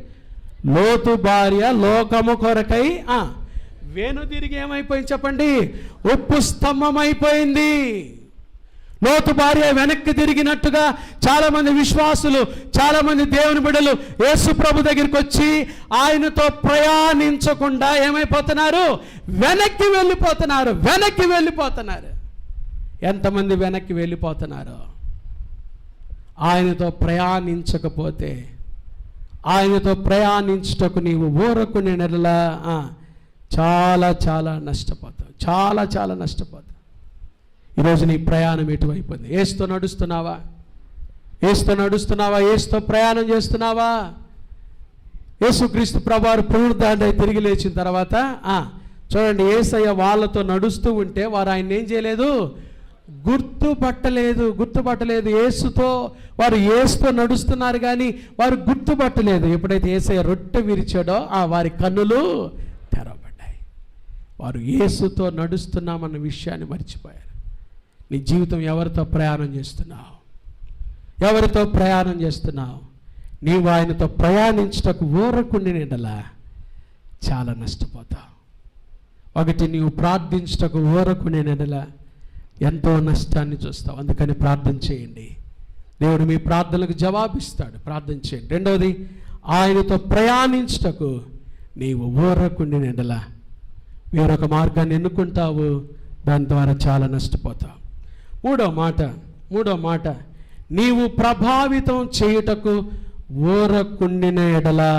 లోతు భార్య లోకము కొరకై వెనుదిరిగి ఏమైపోయింది చెప్పండి? ఉప్పు స్తంభం అయిపోయింది. లోతు భార్య వెనక్కి తిరిగినట్టుగా చాలామంది విశ్వాసులు, చాలామంది దేవుని బిడ్డలు యేసు ప్రభు దగ్గరికి వచ్చి ఆయనతో ప్రయాణించకుండా ఏమైపోతున్నారు? వెనక్కి వెళ్ళిపోతున్నారు. వెనక్కి వెళ్ళిపోతున్నారు. ఎంతమంది వెనక్కి వెళ్ళిపోతున్నారు? ఆయనతో ప్రయాణించకపోతే, ఆయనతో ప్రయాణించుటకు నీవు ఊరకునే నెలలా చాలా చాలా నష్టపోతావు. చాలా చాలా నష్టపోతావు. ఈరోజు నీ ప్రయాణం ఎటువైపోయింది? యేసుతో నడుస్తున్నావా? యేసుతో నడుస్తున్నావా? యేసుతో ప్రయాణం చేస్తున్నావా? యేసుక్రీస్తు ప్రభువారు పునరుద్ధారణ తిరిగి లేచిన తర్వాత చూడండి, యేసయ్య వాళ్ళతో నడుస్తూ ఉంటే వారు ఆయన ఏం చేయలేదు? గుర్తుపట్టలేదు. యేసుతో వారు యేసుతో నడుస్తున్నారు కానీ వారు గుర్తుపట్టలేదు. ఎప్పుడైతే యేసయ్య రొట్టె విరిచాడో వారి కన్నులు తెరవబడ్డాయి. వారు యేసుతో నడుస్తున్నామన్న విషయాన్ని మర్చిపోయారు. నీ జీవితం ఎవరితో ప్రయాణం చేస్తున్నావు? ఎవరితో ప్రయాణం చేస్తున్నావు? నీవు ఆయనతో ప్రయాణించుటకు ఊరకుండి నిండలా చాలా నష్టపోతావు. ఒకటి, నీవు ప్రార్థించుటకు ఊరకుండి నిండలా ఎంతో నష్టాన్ని చూస్తావు. అందుకని ప్రార్థన చేయండి. దేవుడు మీ ప్రార్థనలకు జవాబిస్తాడు. ప్రార్థన చేయండి. రెండవది, ఆయనతో ప్రయాణించుటకు నీవు ఊరకుండి నిండలా వేరొక మార్గాన్ని ఎన్నుకుంటావు. దాని ద్వారా చాలా నష్టపోతావు. మూడో మాట నీవు ప్రభావితం చేయుటకు ఊరకుండిన ఎడలా.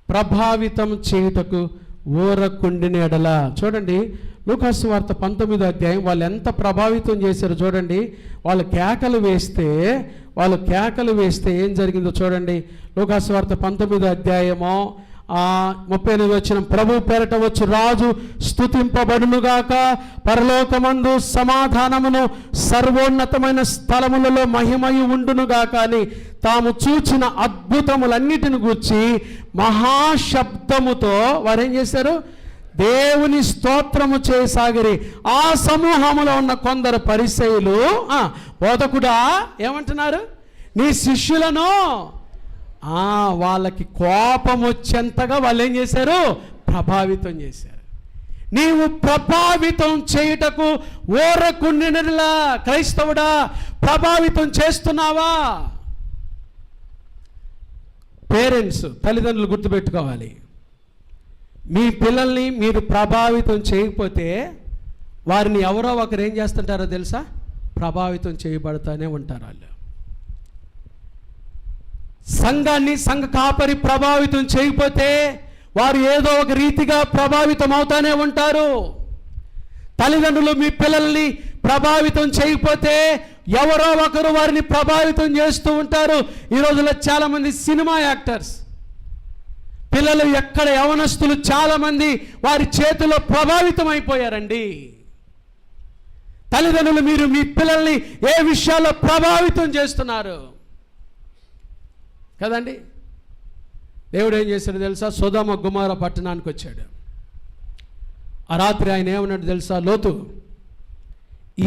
ప్రభావితం చేయుటకు ఊరకుండిన ఎడలా. చూడండి, లూకాసు వార్త 19వ అధ్యాయం వాళ్ళు ఎంత ప్రభావితం చేశారో చూడండి. వాళ్ళు కేకలు వేస్తే ఏం జరిగిందో చూడండి. లూకాసు వార్త 19వ అధ్యాయము 38వ వచనం, ప్రభు పేరట వచ్చు రాజు స్తుతింపబడునుగాక, పరలోకమందు సమాధానమును, సర్వోన్నతమైన స్థలములలో మహిమయు ఉండునుగాక అని తాము చూచిన అద్భుతములన్నిటిని గూర్చి మహాశబ్దముతో వారేం చేశారు? దేవుని స్తోత్రము చేయసాగిరి. ఆ సమూహములో ఉన్న కొందరు పరిసయ్యులు బోధకుడా ఏమంటున్నారు? నీ శిష్యులను వాళ్ళకి కోపం వచ్చేంతగా వాళ్ళు ఏం చేశారు? ప్రభావితం చేశారు. నీవు ప్రభావితం చేయుటకు ఊరకుండినలా క్రైస్తవుడా ప్రభావితం చేస్తున్నావా? పేరెంట్స్, తల్లిదండ్రులు గుర్తుపెట్టుకోవాలి. మీ పిల్లల్ని మీరు ప్రభావితం చేయకపోతే వారిని ఎవరో ఒకరు ఏం చేస్తుంటారో తెలుసా? ప్రభావితం చేయబడుతూనే ఉంటారు. వాళ్ళు సంఘాన్ని, సంఘ కాపరి ప్రభావితం చేయకపోతే వారు ఏదో ఒక రీతిగా ప్రభావితం అవుతానే ఉంటారు. తల్లిదండ్రులు మీ పిల్లల్ని ప్రభావితం చేయకపోతే ఎవరో ఒకరు వారిని ప్రభావితం చేస్తూ ఉంటారు. ఈ రోజుల్లో చాలామంది సినిమా యాక్టర్స్ పిల్లలు, ఎక్కడ యవనస్తులు చాలామంది వారి చేతిలో ప్రభావితం అయిపోయారండి. తల్లిదండ్రులు, మీరు మీ పిల్లల్ని ఏ విషయాల్లో ప్రభావితం చేస్తున్నారు కదండి? దేవుడు ఏం చేశాడు తెలుసా? సొదొమ గొమొర్రా పట్టణానికి వచ్చాడు. ఆ రాత్రి ఆయన ఏమన్నాడు తెలుసా? లోతు,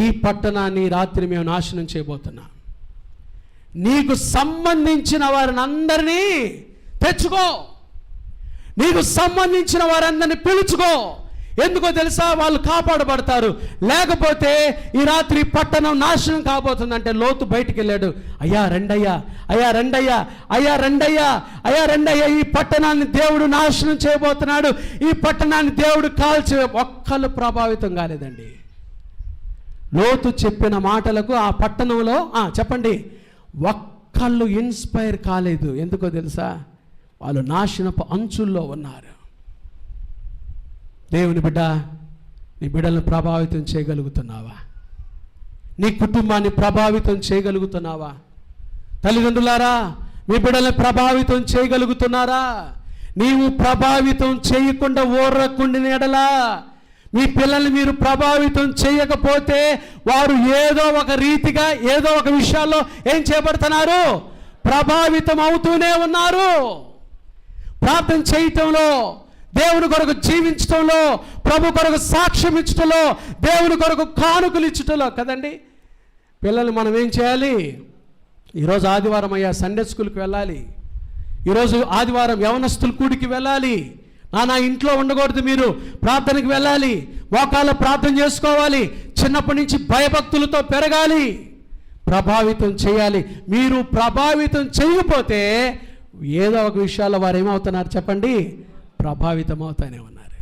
ఈ పట్టణాన్ని రాత్రి మేము నాశనం చేయబోతున్నాం. నీకు సంబంధించిన వారిని అందరినీ తెచ్చుకో, నీకు సంబంధించిన వారందరినీ పిలుచుకో, ఎందుకో తెలుసా? వాళ్ళు కాపాడబడతారు. లేకపోతే ఈ రాత్రి పట్టణం నాశనం కాబోతుందంటే లోతు బయటికి వెళ్ళాడు. అయ్యా రండయ్యా, అయ్యా రండయ్యా, అయ్యా రండయ్యా, అయ్యా రండయ్యా, ఈ పట్టణాన్ని దేవుడు నాశనం చేయబోతున్నాడు, ఈ పట్టణాన్ని దేవుడు కాల్చి. ఒక్కళ్ళు ప్రభావితం కాలేదండి. లోతు చెప్పిన మాటలకు ఆ పట్టణంలో చెప్పండి, ఒక్కళ్ళు ఇన్స్పైర్ కాలేదు. ఎందుకో తెలుసా? వాళ్ళు నాశనపు అంచుల్లో ఉన్నారు. దేవుని బిడ్డ, నీ బిడ్డలను ప్రభావితం చేయగలుగుతున్నావా? నీ కుటుంబాన్ని ప్రభావితం చేయగలుగుతున్నావా? తల్లిదండ్రులారా, మీ బిడ్డలను ప్రభావితం చేయగలుగుతున్నారా? నీవు ప్రభావితం చేయకుండా ఊరకుండిన ఎడలా మీ పిల్లల్ని మీరు ప్రభావితం చేయకపోతే వారు ఏదో ఒక రీతిగా ఏదో ఒక విషయాల్లో ఏం చేయబడుతున్నారు? ప్రభావితం అవుతూనే ఉన్నారు. ప్రార్థన చేయటంలో, దేవుని కొరకు జీవించటంలో, ప్రభు కొరకు సాక్ష్యం ఇచ్చటంలో, దేవుని కొరకు కానుకలు ఇచ్చటంలో కదండి. పిల్లలు మనం ఏం చేయాలి? ఈరోజు ఆదివారం అయ్యా సండే స్కూల్కి వెళ్ళాలి, ఈరోజు ఆదివారం యవనస్తుల కూడికి వెళ్ళాలి, నా ఇంట్లో ఉండకూడదు, మీరు ప్రార్థనకి వెళ్ళాలి, మోకాళ్ళ ప్రార్థన చేసుకోవాలి, చిన్నప్పటి నుంచి భయభక్తులతో పెరగాలి, ప్రభావితం చేయాలి. మీరు ప్రభావితం చేయకపోతే ఏదో ఒక విషయాల్లో వారు ఏమవుతున్నారు చెప్పండి? ప్రభావితం అవుతానే ఉన్నారు.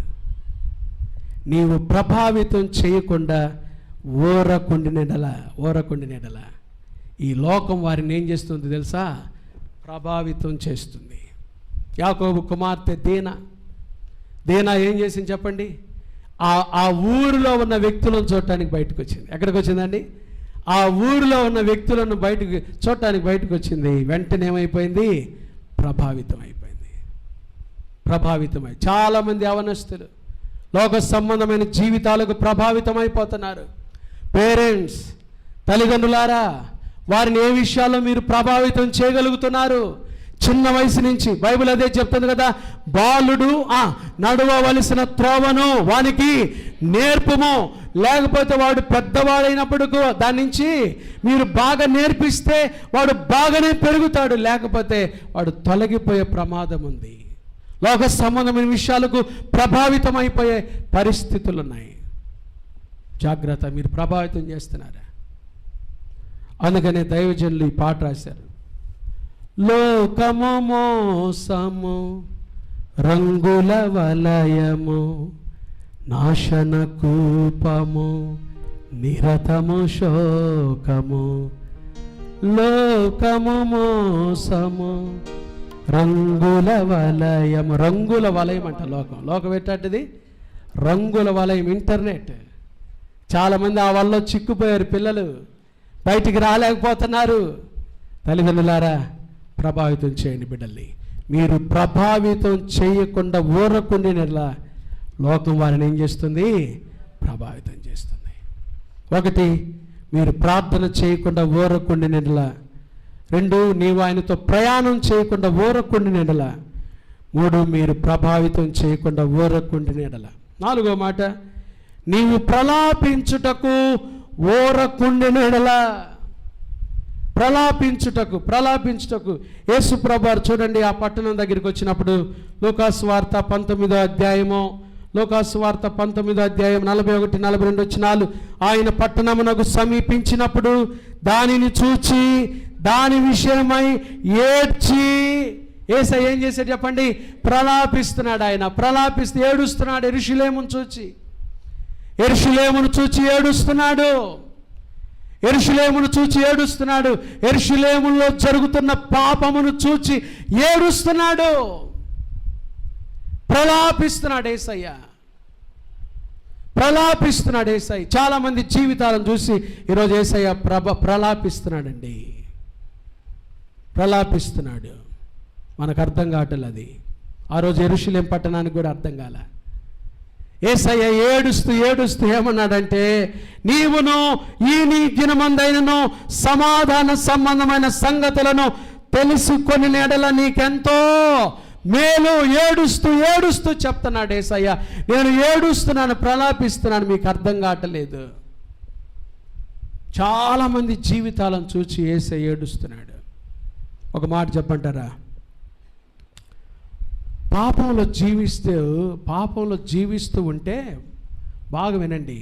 నీవు ప్రభావితం చేయకుండా ఊరకుండినెడల ఈ లోకం వారిని ఏం చేస్తుంది తెలుసా? ప్రభావితం చేస్తుంది. యాకోబు కుమార్తె దీనా ఏం చేసింది చెప్పండి? ఆ ఊరిలో ఉన్న వ్యక్తులను చూడటానికి బయటకు వచ్చింది. ఎక్కడికి వచ్చిందండి? ఆ ఊరిలో ఉన్న వ్యక్తులను చూడటానికి బయటకు వచ్చింది. వెంటనే ఏమైపోయింది? ప్రభావితమై చాలామంది యవనస్తులు లోక సంబంధమైన జీవితాలకు ప్రభావితం అయిపోతున్నారు. పేరెంట్స్, తల్లిదండ్రులారా, వారిని ఏ విషయాల్లో మీరు ప్రభావితం చేయగలుగుతున్నారు? చిన్న వయసు నుంచి బైబిల్ అదే చెప్తుంది కదా, బాలుడు నడవవలసిన త్రోవను వానికి నేర్పుము, లేకపోతే వాడు పెద్దవాడైనప్పుడు దాని నుంచి మీరు బాగా నేర్పిస్తే వాడు బాగానే పెరుగుతాడు, లేకపోతే వాడు తొలగిపోయే ప్రమాదం ఉంది. లోక సంబంధమైన విషయాలకు ప్రభావితం అయిపోయే పరిస్థితులు ఉన్నాయి. జాగ్రత్త, మీరు ప్రభావితం చేస్తున్నారా? అందుకనే దైవజనులు ఈ పాట రాశారు. లోకము మోసము రంగుల వలయము నాశన కూపము నిరతము శోకము. లోకము మోసము రంగుల వలయము. రంగుల వలయం అంట లోకం ఏంటంటది? రంగుల వలయం. ఇంటర్నెట్. చాలామంది ఆ వల్ల చిక్కుపోయారు. పిల్లలు బయటికి రాలేకపోతున్నారు. తల్లిదండ్రులారా, ప్రభావితం చేయండి బిడ్డల్ని. మీరు ప్రభావితం చేయకుండా ఊరకుండినట్లా లోకం వారిని ఏం చేస్తుంది? ప్రభావితం చేస్తుంది. ఒకటి, మీరు ప్రార్థన చేయకుండా ఊరకుండినట్లా. రెండు, నీవు ఆయనతో ప్రయాణం చేయకుండా ఊరకుండినట్లా. మూడు, మీరు ప్రభావితం చేయకుండా ఊరకుండినట్లా. నాలుగో మాట, నీవు ప్రలాపించుటకు ఊరకుండినట్లా. ప్రలాపించుటకు యేసు ప్రభువారు చూడండి, ఆ పట్టణం దగ్గరికి వచ్చినప్పుడు లూకాసు వార్త 19వ అధ్యాయము 41-42 వచనాలు. ఆయన పట్టణమునకు సమీపించినప్పుడు దానిని చూచి దాని విషయమై ఏడ్చి, యేసయ్య ఏం చేశాడు చెప్పండి? ప్రలాపిస్తున్నాడు. ఆయన ప్రలాపిస్తూ ఏడుస్తున్నాడు. యెరూషలేమును చూచి ఏడుస్తున్నాడు. యెరూషలేములో జరుగుతున్న పాపమును చూచి ఏడుస్తున్నాడు. ప్రలాపిస్తున్నాడు యేసయ్య. చాలా మంది జీవితాలను చూసి ఈరోజు యేసయ్య ప్రలాపిస్తున్నాడండి. మనకు అర్థం కావట్లేదు అది. ఆ రోజు యెరూషలేం పట్టణానికి కూడా అర్థం కాల. యేసయ్య ఏడుస్తూ ఏమన్నాడంటే, నీవును ఈ నీ దినమందైనను సమాధాన సంబంధమైన సంగతులను తెలుసుకొని ఎడల నీకెంతో మేలు. ఏడుస్తూ చెప్తున్నాడు యేసయ్య, నేను ఏడుస్తున్నాను, ప్రలాపిస్తున్నాను. మీకు అర్థం కావట్లేదు. చాలామంది జీవితాలను చూసి యేసయ్య ఏడుస్తున్నాడు. ఒక మాట చెప్పంటారా? పాపంలో జీవిస్తూ ఉంటే బాగా వినండి.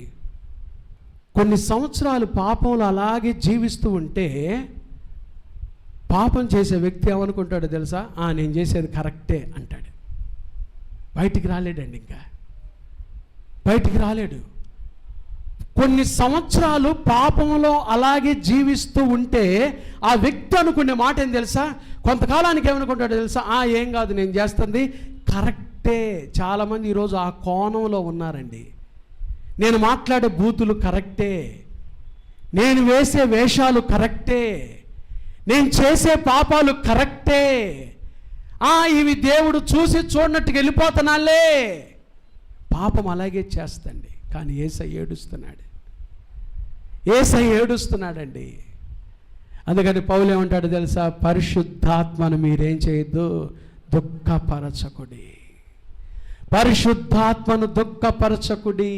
కొన్ని సంవత్సరాలు పాపంలో అలాగే జీవిస్తూ ఉంటే పాపం చేసే వ్యక్తి ఏమనుకుంటాడో తెలుసా? నేను చేసేది కరెక్టే అంటాడు. బయటికి రాలేడండి, ఇంకా బయటికి రాలేడు. కొన్ని సంవత్సరాలు పాపంలో అలాగే జీవిస్తూ ఉంటే ఆ వ్యక్తి అనుకునే మాట ఏం తెలుసా? కొంతకాలానికి ఏమనుకుంటాడో తెలుసా? ఏం కాదు, నేను చేస్తుంది కరెక్టే. చాలామంది ఈరోజు ఆ కోణంలో ఉన్నారండి. నేను మాట్లాడే బూతులు కరెక్టే, నేను వేసే వేషాలు కరెక్టే, నేను చేసే పాపాలు కరెక్టే, ఇవి దేవుడు చూసి చూడనట్టుగా వెళ్ళిపోతున్నాలే. పాపం అలాగే చేస్తండి. కానీ యేసయ్య ఏడుస్తున్నాడు, యేసయ్య ఏడుస్తున్నాడండి. అందుకని పౌలు ఏమంటాడు తెలుసా? పరిశుద్ధాత్మను మీరేం చేయొద్దు, దుఃఖపరచకుడి. పరిశుద్ధాత్మను దుఃఖపరచకుడి.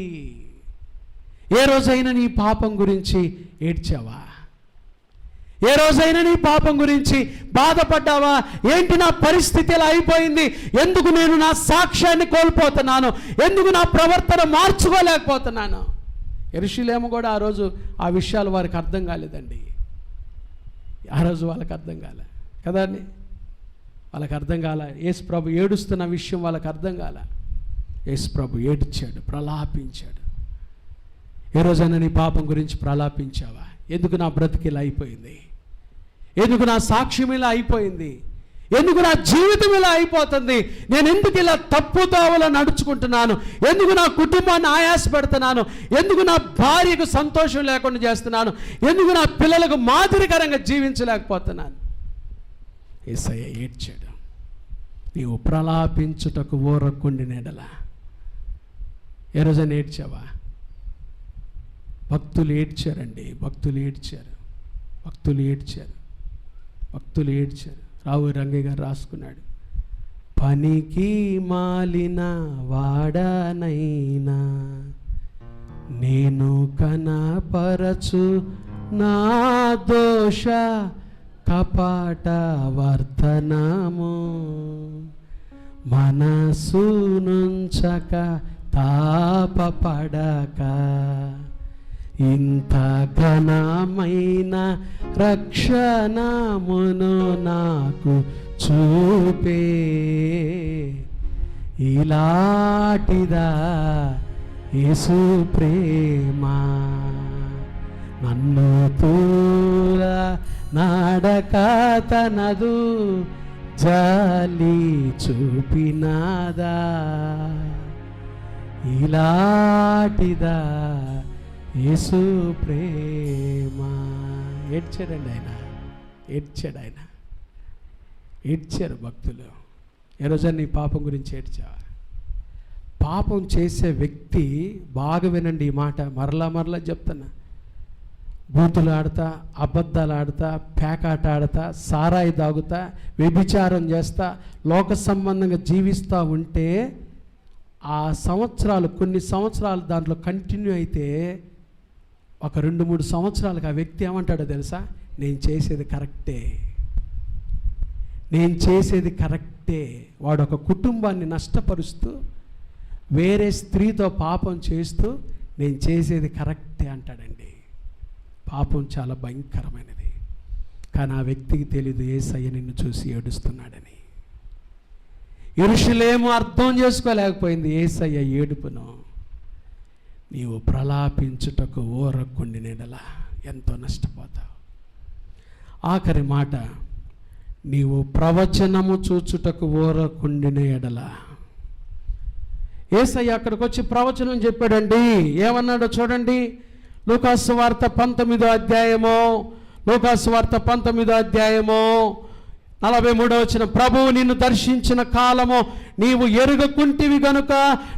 ఏ రోజైనా నీ పాపం గురించి ఏడ్చావా? ఏ రోజైనా నీ పాపం గురించి బాధపడ్డావా? ఏంటి నా పరిస్థితి ఇలా అయిపోయింది, ఎందుకు నేను నా సాక్ష్యాన్ని కోల్పోతున్నాను, ఎందుకు నా ప్రవర్తన మార్చుకోలేకపోతున్నాను? యెరూషలేము కూడా ఆ రోజు ఆ విషయాలు వారికి అర్థం కాలేదండి. ఆ రోజు వాళ్ళకి అర్థం కాలే కదండి, వాళ్ళకి అర్థం కాల. యేసు ప్రభు ఏడుస్తున్న విషయం వాళ్ళకి అర్థం కాల. యేసు ప్రభు ఏడ్చాడు, ప్రలాపించాడు. ఏ రోజైనా నీ పాపం గురించి ప్రలాపించావా? ఎందుకు నా బ్రతికి ఇలా అయిపోయింది, ఎందుకు నా సాక్ష్యం ఇలా అయిపోయింది, ఎందుకు నా జీవితం ఇలా అయిపోతుంది, నేను ఎందుకు ఇలా తప్పుదోవలో నడుచుకుంటున్నాను, ఎందుకు నా కుటుంబాన్ని ఆయాస పెడుతున్నాను, ఎందుకు నా భార్యకు సంతోషం లేకుండా చేస్తున్నాను, ఎందుకు నా పిల్లలకు మాదిరికరంగా జీవించలేకపోతున్నాను? యేసయ్య ఏడ్చాడు. నీవు ప్రలాపించుటకు ఊరకుండి నెడల. ఏ రోజైనా ఏడ్చావా? భక్తులు ఏడ్చారండి, భక్తులు ఏడ్చారు, భక్తులు ఏడ్చారు, భక్తులు ఏడ్చారు. రావు రంగయ్య గారు రాసుకున్నాడు, పనికి మాలిన వాడనైనా నేను కనపరచు నా దోష కపాట వర్తనము, మనసు నుంచక తాపపడక ఇంత ఘనమైన రక్షణమును నాకు చూపే, ఇలాంటిదా యేసు ప్రేమ, నన్ను తూల నాడక తనదు జాలి చూపినాదా, ఇలాంటిదా యేసు ప్రేమ. ఏడ్చాడండి ఆయన, ఏడ్చాడు ఆయన, ఏడ్చారు భక్తులు. ఏ రోజు నీ పాపం గురించి ఏడ్చావా? పాపం చేసే వ్యక్తి, బాగా వినండి ఈ మాట, మరలా చెప్తున్నా, బూతులు ఆడతా, అబద్ధాలు ఆడతా, పేకాట ఆడతా, సారాయి తాగుతా, వ్యభిచారం చేస్తా, లోక సంబంధంగా జీవిస్తూ ఉంటే ఆ సంవత్సరాలు, కొన్ని సంవత్సరాలు దాంట్లో కంటిన్యూ అయితే ఒక 2-3 సంవత్సరాలకు ఆ వ్యక్తి ఏమంటాడో తెలుసా? నేను చేసేది కరెక్టే, నేను చేసేది కరెక్టే. వాడు ఒక కుటుంబాన్ని నష్టపరుస్తూ వేరే స్త్రీతో పాపం చేస్తూ నేను చేసేది కరెక్టే అంటాడండి. పాపం చాలా భయంకరమైనది. కానీ ఆ వ్యక్తికి తెలీదు యేసయ్య నిన్ను చూసి ఏడుస్తున్నాడని. యెరూషలేము అర్థం చేసుకోలేకపోయింది యేసయ్య ఏడుపును. నీవు ప్రలాపించుటకు ఊరకుండి నెడల ఎంతో నష్టపోతావు. ఆఖరి మాట, నీవు ప్రవచనము చూచుటకు ఊరకుండిన ఎడల. యేసయ్య అక్కడికి వచ్చి ప్రవచనం చెప్పాడండి. ఏమన్నాడో చూడండి, లూకాసు వార్త 19వ అధ్యాయము, లూకాసు వార్త 19వ అధ్యాయము 43వ వచనం, ప్రభువు నిన్ను దర్శించిన కాలము నీవు ఎరుగకుంటివి గనుక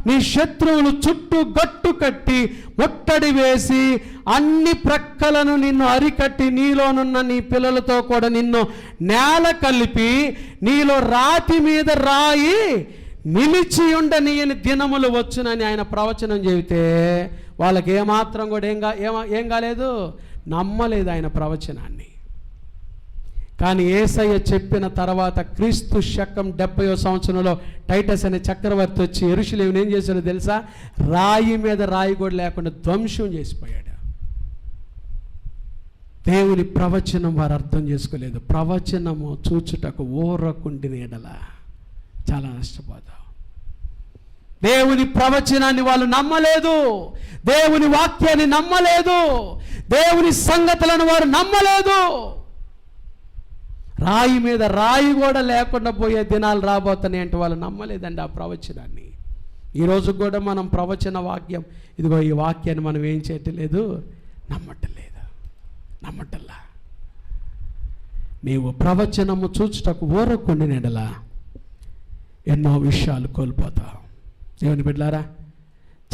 నీ శత్రువులు చుట్టూ గట్టు కట్టి ముట్టడి వేసి అన్ని ప్రక్కలను నిన్ను అరికట్టి నీలోనున్న నీ పిల్లలతో కూడా నిన్ను నేల కలిపి నీలో రాతి మీద రాయి నిలిచి ఉండనీయని దినములు వచ్చునని ఆయన ప్రవచనం చెబితే వాళ్ళకి ఏమాత్రం కూడా ఏం కాలేదు, నమ్మలేదు ఆయన ప్రవచనాన్ని. కానీ యేసయ్య చెప్పిన తర్వాత క్రీస్తు శకం 70వ సంవత్సరంలో టైటస్ అనే చక్రవర్తి వచ్చి యెరూషలేమును ఏం చేశాడో తెలుసా? రాయి మీద రాయి కూడా లేకుండా ధ్వంసం చేసిపోయాడు. దేవుని ప్రవచనం వారు అర్థం చేసుకోలేదు. ప్రవచనము చూచుటకు ఊరకుండిన ఎడల చాలా నష్టపోతాం. దేవుని ప్రవచనాన్ని వాళ్ళు నమ్మలేదు, దేవుని వాక్యాన్ని నమ్మలేదు, దేవుని సంగతులను వారు నమ్మలేదు. రాయి మీద రాయి కూడా లేకుండా పోయే దినాలు రాబోతున్నాయి అంటే వాళ్ళు నమ్మలేదండి ఆ ప్రవచనాన్ని. ఈరోజు కూడా మనం ప్రవచన వాక్యం, ఇదిగో ఈ వాక్యాన్ని మనం ఏం చేయట్లేదు, నమ్మటల్లా. నీవు ప్రవచనము చూచుటకు ఊరకుండిన ఎడల ఎన్నో విషయాలు కోల్పోతావు. దేవుని బిడ్డలారా,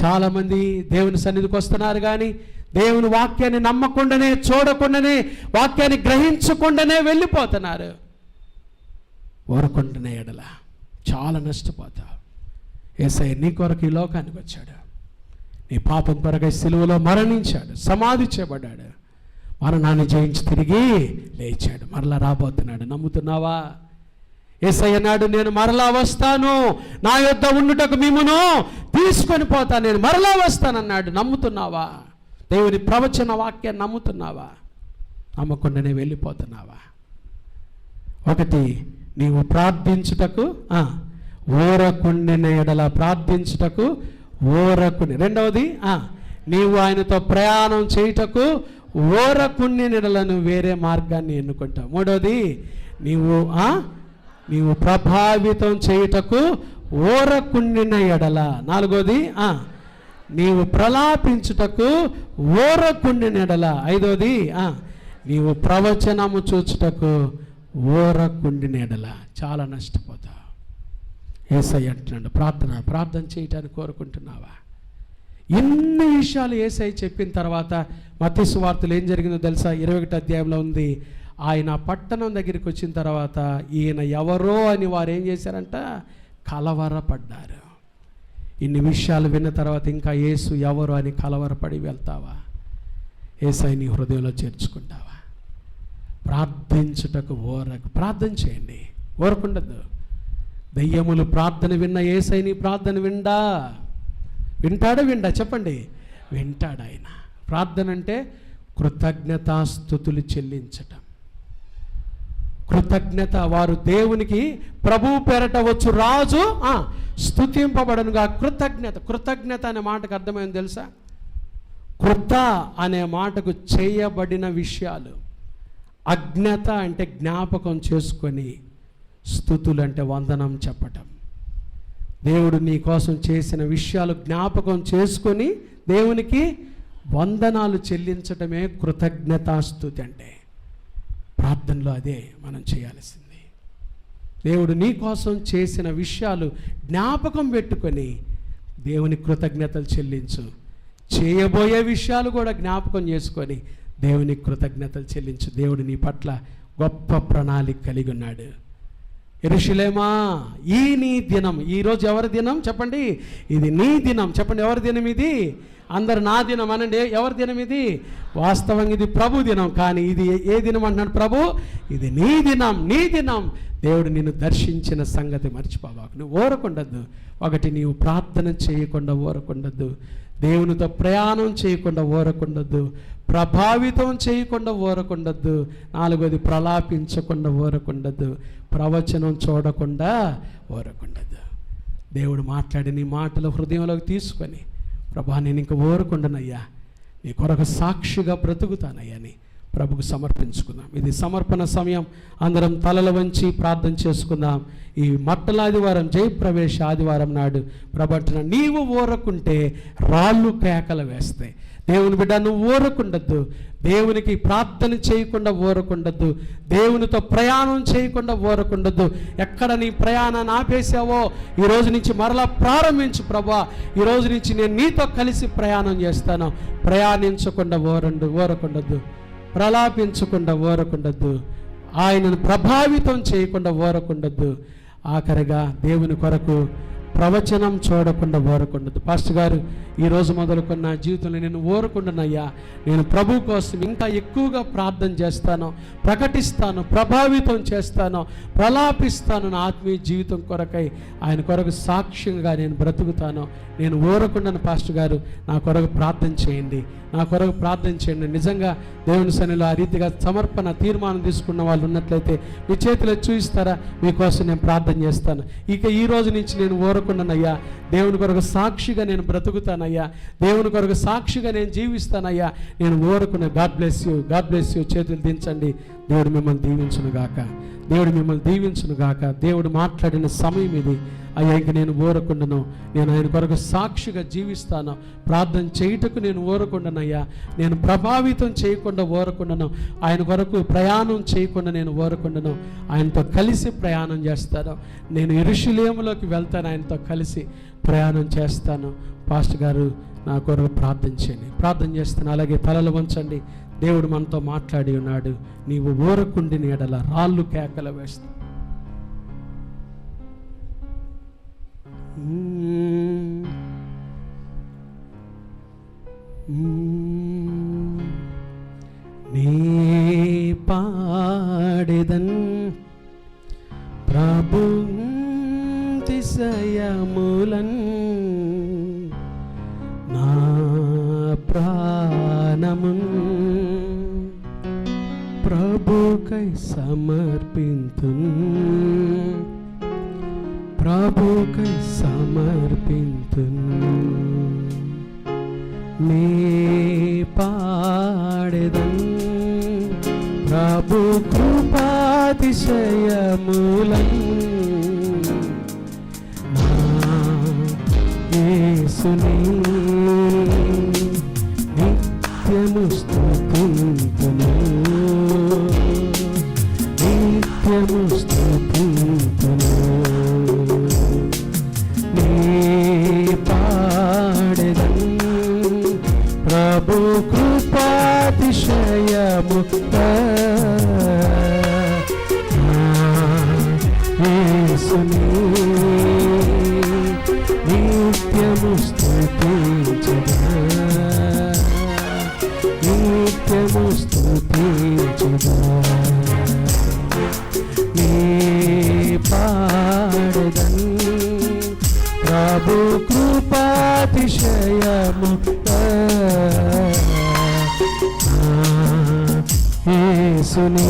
చాలామంది దేవుని సన్నిధికి వస్తున్నారు కానీ దేవుని వాక్యాన్ని నమ్మకుండానే, చూడకుండానే, వాక్యాన్ని గ్రహించకుండానే వెళ్ళిపోతున్నారు. ఊరకుండానే ఎడల చాలా నష్టపోతావు. యేసయ్య నీ కొరకు ఈ లోకానికి వచ్చాడు, నీ పాపం కొరకై సిలువలో మరణించాడు, సమాధి చేయబడ్డాడు, మరణాన్ని జయించి తిరిగి లేచాడు, మరలా రాబోతున్నాడు. నమ్ముతున్నావా? యేసయ్య అన్నాడు, నేను మరలా వస్తాను, నా యొద్ద ఉండుటకు మిమ్మును తీసుకొని పోతాను, నేను మరలా వస్తానన్నాడు. నమ్ముతున్నావా? దేవుని ప్రవచన వాక్యాన్ని నమ్ముతున్నావా? నమ్మకుండానే వెళ్ళిపోతున్నావా? ఒకటి, నీవు ప్రార్థించుటకు ఊరకుండిన ఎడల ప్రార్థించుటకు ఊరకుండి. రెండవది, నీవు ఆయనతో ప్రయాణం చేయుటకు ఊరకుండిన ఎడల నువ్వు వేరే మార్గాన్ని ఎన్నుకుంటావు. మూడవది, నీవు ప్రభావితం చేయుటకు ఊరకుండిన ఎడల. నాలుగోది, నీవు ప్రలాపించుటకు ఊరకుండిన ఎడల. ఐదోది, నీవు ప్రవచనము చూచుటకు ఊరకుండిన ఎడల చాలా నష్టపోతావు. యేసయ్య అంటున్నాడు, ప్రార్థన చేయటానికి కోరుకుంటున్నావా? ఎన్ని విషయాలు యేసయ్య చెప్పిన తర్వాత మత్తయి సువార్తలో ఏం జరిగిందో తెలుసా? 21వ అధ్యాయంలో ఉంది. ఆయన పట్టణం దగ్గరికి వచ్చిన తర్వాత ఈయన ఎవరో అని వారు ఏం చేశారంట? కలవరపడ్డారు. ఇన్ని విషయాలు విన్న తర్వాత ఇంకా యేసు ఎవరు అని కలవరపడి వెళ్తావా? యేసయ్య నీ హృదయంలో చేర్చుకుంటావా? ప్రార్థించుటకు ప్రార్థన చేయండి, ఊరకుండద్దు. దయ్యములు ప్రార్థన విన్న యేసయ్య నీ ప్రార్థన వింటాడా? చెప్పండి, వింటాడు ఆయన. ప్రార్థన అంటే కృతజ్ఞతాస్తుతులు చెల్లించటం. కృతజ్ఞత, వారు దేవునికి ప్రభువు పేరట వచ్చు రాజు స్తుతింపబడనుగా. కృతజ్ఞత అనే మాటకు అర్థమైంది తెలుసా? కృత అనే మాటకు చేయబడిన విషయాలు. అజ్ఞత అంటే జ్ఞాపకం చేసుకొని, స్తుతులు అంటే వందనం చెప్పటం. దేవుడు నీ కోసం చేసిన విషయాలు జ్ఞాపకం చేసుకొని దేవునికి వందనాలు చెల్లించటమే కృతజ్ఞతాస్తుతి అంటే. ప్రార్థనలో అదే మనం చేయాల్సింది. దేవుడు నీ కోసం చేసిన విషయాలు జ్ఞాపకం పెట్టుకొని దేవుని కృతజ్ఞతలు చెల్లించు. చేయబోయే విషయాలు కూడా జ్ఞాపకం చేసుకొని దేవుని కృతజ్ఞతలు చెల్లించు. దేవుడు నీ పట్ల గొప్ప ప్రణాళిక కలిగి ఉన్నాడు. యెరూషలేమా, ఈ నీ దినం. ఈరోజు ఎవరి దినం చెప్పండి? ఇది నీ దినం. చెప్పండి, ఎవరి దినం ఇది? అందరు నా దినం అనండి. ఎవరి దినం ఇది? వాస్తవంగా ఇది ప్రభు దినం. కానీ ఇది ఏ దినం అంటున్నాడు ప్రభు? ఇది నీ దినం, నీ దినం. దేవుడు నిన్ను దర్శించిన సంగతి మర్చిపోవాకు. నువ్వు ఊరకుండద్దు. ఒకటి, నీవు ప్రార్థన చేయకుండా ఊరకుండద్దు. దేవునితో ప్రయాణం చేయకుండా ఊరకుండద్దు. ప్రభావితం చేయకుండా ఊరకుండద్దు. నాలుగోది, ప్రలాపించకుండా ఊరకుండద్దు. ప్రవచనం చూడకుండా ఊరకుండద్దు. దేవుడు మాట్లాడి నీ మాటలు హృదయంలోకి తీసుకొని, ప్రభా నేను ఇంక ఊరకుండానయ్యా, నీ కొరకు సాక్షిగా బ్రతుకుతానయ్యా అని ప్రభుకు సమర్పించుకుందాం. ఇది సమర్పణ సమయం. అందరం తలలు వంచి ప్రార్థన చేసుకుందాం. ఈ మట్టల ఆదివారం, జయప్రవేశ ఆదివారం నాడు ప్రభు అంటున్నా, నీవు ఊరకుంటే రాళ్ళు కేకలు వేస్తాయి. దేవుని బిడ్డ, నువ్వు ఊరకుండద్దు. దేవునికి ప్రార్థన చేయకుండా ఊరకుండద్దు. దేవునితో ప్రయాణం చేయకుండా ఊరకుండద్దు. ఎక్కడ నీ ప్రయాణాన్ని ఆపేసావో ఈరోజు నుంచి మరలా ప్రారంభించు. ప్రభా, ఈరోజు నుంచి నేను నీతో కలిసి ప్రయాణం చేస్తాను. ప్రయాణించకుండా ఊరకుండద్దు. ప్రలాపించకుండా ఊరకుండద్దు. ఆయనను ప్రభావితం చేయకుండా ఊరకుండద్దు. ఆఖరిగా దేవుని కొరకు ప్రవచనం చూడకుండా ఊరకుండదు. పాస్టర్ గారు ఈరోజు మొదలుకొని నా జీవితంలో నేను ఊరకుండానయ్యా, నేను ప్రభు కోసం ఇంకా ఎక్కువగా ప్రార్థన చేస్తాను, ప్రకటిస్తాను, ప్రభావితం చేస్తాను, ప్రలాపిస్తాను. నా ఆత్మీయ జీవితం కొరకై ఆయన కొరకు సాక్ష్యంగా నేను బ్రతుకుతాను. నేను ఊరకుండాను పాస్టర్ గారు, నా కొరకు ప్రార్థన చేయండి, నా కొరకు ప్రార్థన చేయండి. నిజంగా దేవుని సన్నిధిలో ఆ రీతిగా సమర్పణ తీర్మానం తీసుకున్న వాళ్ళు ఉన్నట్లయితే మీ చేతిలో చూపిస్తారా? మీకోసం నేను ప్రార్థన చేస్తాను. ఇక ఈ రోజు నుంచి నేను ఊరకుండానయ్యా, దేవుని కొరకు సాక్షిగా నేను బ్రతుకుతానయ్యా, దేవుని కొరకు సాక్షిగా నేను జీవిస్తానయ్యా, నేను ఊరకున్న. God bless you, God bless you. చేతులు దించండి. దేవుడు మిమ్మల్ని దీవించును గాక, దేవుడు మిమ్మల్ని దీవించును గాక. దేవుడు మాట్లాడిన సమయం ఇది. అయ్యా, ఇంక నేను ఊరకుండాను, నేను ఆయన కొరకు సాక్షిగా జీవిస్తాను. ప్రార్థన చేయుటకు నేను ఊరకుండానయ్యా, నేను ప్రభావితం చేయకుండా ఊరకుండాను, ఆయన కొరకు ప్రయాణం చేయకుండా నేను ఊరకుండాను, ఆయనతో కలిసి ప్రయాణం చేస్తాను. నేను యెరూషలేములోకి వెళ్తాను, ఆయనతో కలిసి ప్రయాణం చేస్తాను. పాస్టర్ గారు నా కొరకు ప్రార్థన చేయండి. ప్రార్థన చేస్తాను. అలాగే తలలు వంచండి. దేవుడు మనతో మాట్లాడి ఉన్నాడు. నీవు ఊరకుండిన ఎడల రాళ్ళు కేకలు వేస్తా. నీ పాడెదన్ ప్రభు తిశయములన్, నా ప్రాణమున్ ప్రభుకై సమర్పింతున్, ప్రభుకై సమర్పింతున్. నీ పాడెదన్ ప్రభు కృపాతిశయములన్, నా యేసుని నిత్యము స్తుతింతును, నిత్యము స్తుతింతును. నీ పాడెదన్ ప్రభు కృపాతిశయము, యేసుని నిత్యము స్తుతించుదా, నిత్యము స్తుతించుదా. నీ పాడెదన్ ప్రభు కృపాతిశయము, యేసుని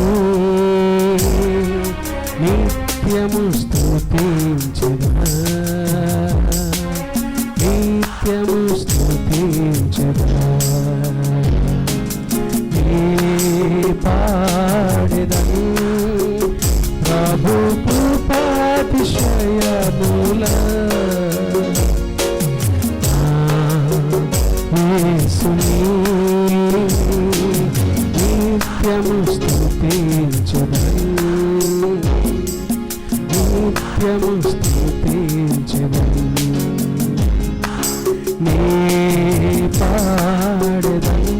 నిత్యము స్తుతించుదా, నిత్యము స్తుతించుదా. నీ పాడెదన్ ప్రభు కృపాతిశయముల, యేసుని నిత్యము స్తుతించుదా, నిత్యము స్తుతించుదా. నీ పాడెదన్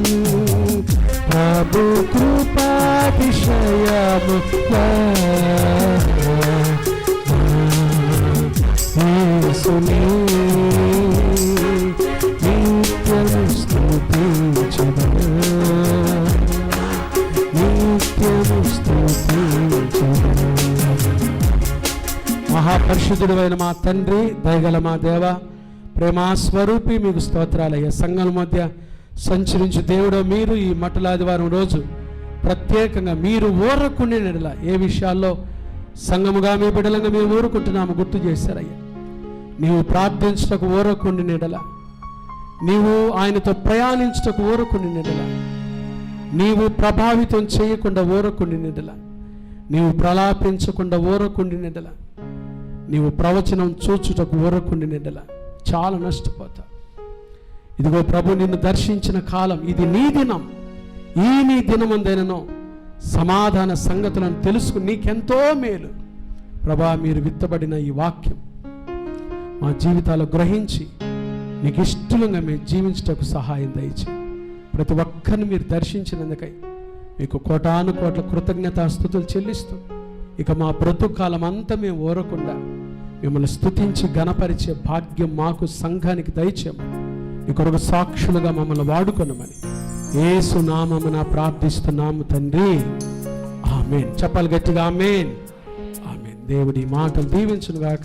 ప్రభు కృపాతిశయము, యేసుని నిత్యము స్తుతించుదా, నిత్యము స్తుతించుదా. మహాపరిశుద్ధుడైన మా తండ్రి, దయగల మా దేవ, ప్రేమాస్వరూపి మీకు స్తోత్రాలయ్యా. సంఘాల మధ్య సంచరించు దేవుడో మీరు ఈ మట్టలాదివారం రోజు ప్రత్యేకంగా మీరు ఊరకుండినలా ఏ విషయాల్లో సంఘముగా మీ బిడ్డలంగా మేము ఊరుకుంటున్నాము గుర్తు చేశారయ్యా. నీవు ప్రార్థించటకు ఊరకుండినలా, నీవు ఆయనతో ప్రయాణించటకు ఊరకుండినలా, నీవు ప్రభావితం చేయకుండా ఊరకుండినలా, నీవు ప్రలాపించకుండా ఊరకుండినలా, నీవు ప్రవచనం చూచుటకు ఊరకుండినలా చాలా నష్టపోతా. ఇదిగో ప్రభు, నిన్ను దర్శించిన కాలం ఇది. నీ దినం, ఈ నీ దినమందైనను సమాధాన సంగతులను తెలుసుకుని నీకెంతో మేలు. ప్రభా, మీరు విత్తబడిన ఈ వాక్యం మా జీవితాలు గ్రహించి నీకు ఇష్టంగా మేము జీవించటకు సహాయం దయచేయండి. ప్రతి ఒక్కరిని మీరు దర్శించినందుకై మీకు కోటాను కోట్ల కృతజ్ఞతాస్తుతులు చెల్లిస్తూ, ఇక మా బ్రతుకాలం అంతా మేము ఊరకుండా మిమ్మల్ని స్తుతించి గణపరిచే భాగ్యం మాకు సంఘానికి దయచేయమని, నీ కొరకు సాక్షులుగా మమ్మల్ని వాడుకొనమని యేసు నామమున ప్రార్థిస్తున్నాము తండ్రి, ఆమేన్. చెప్పాలి గట్టిగా ఆమేన్. ఆమేన్. దేవుడి మాటలు దీవించును గాక.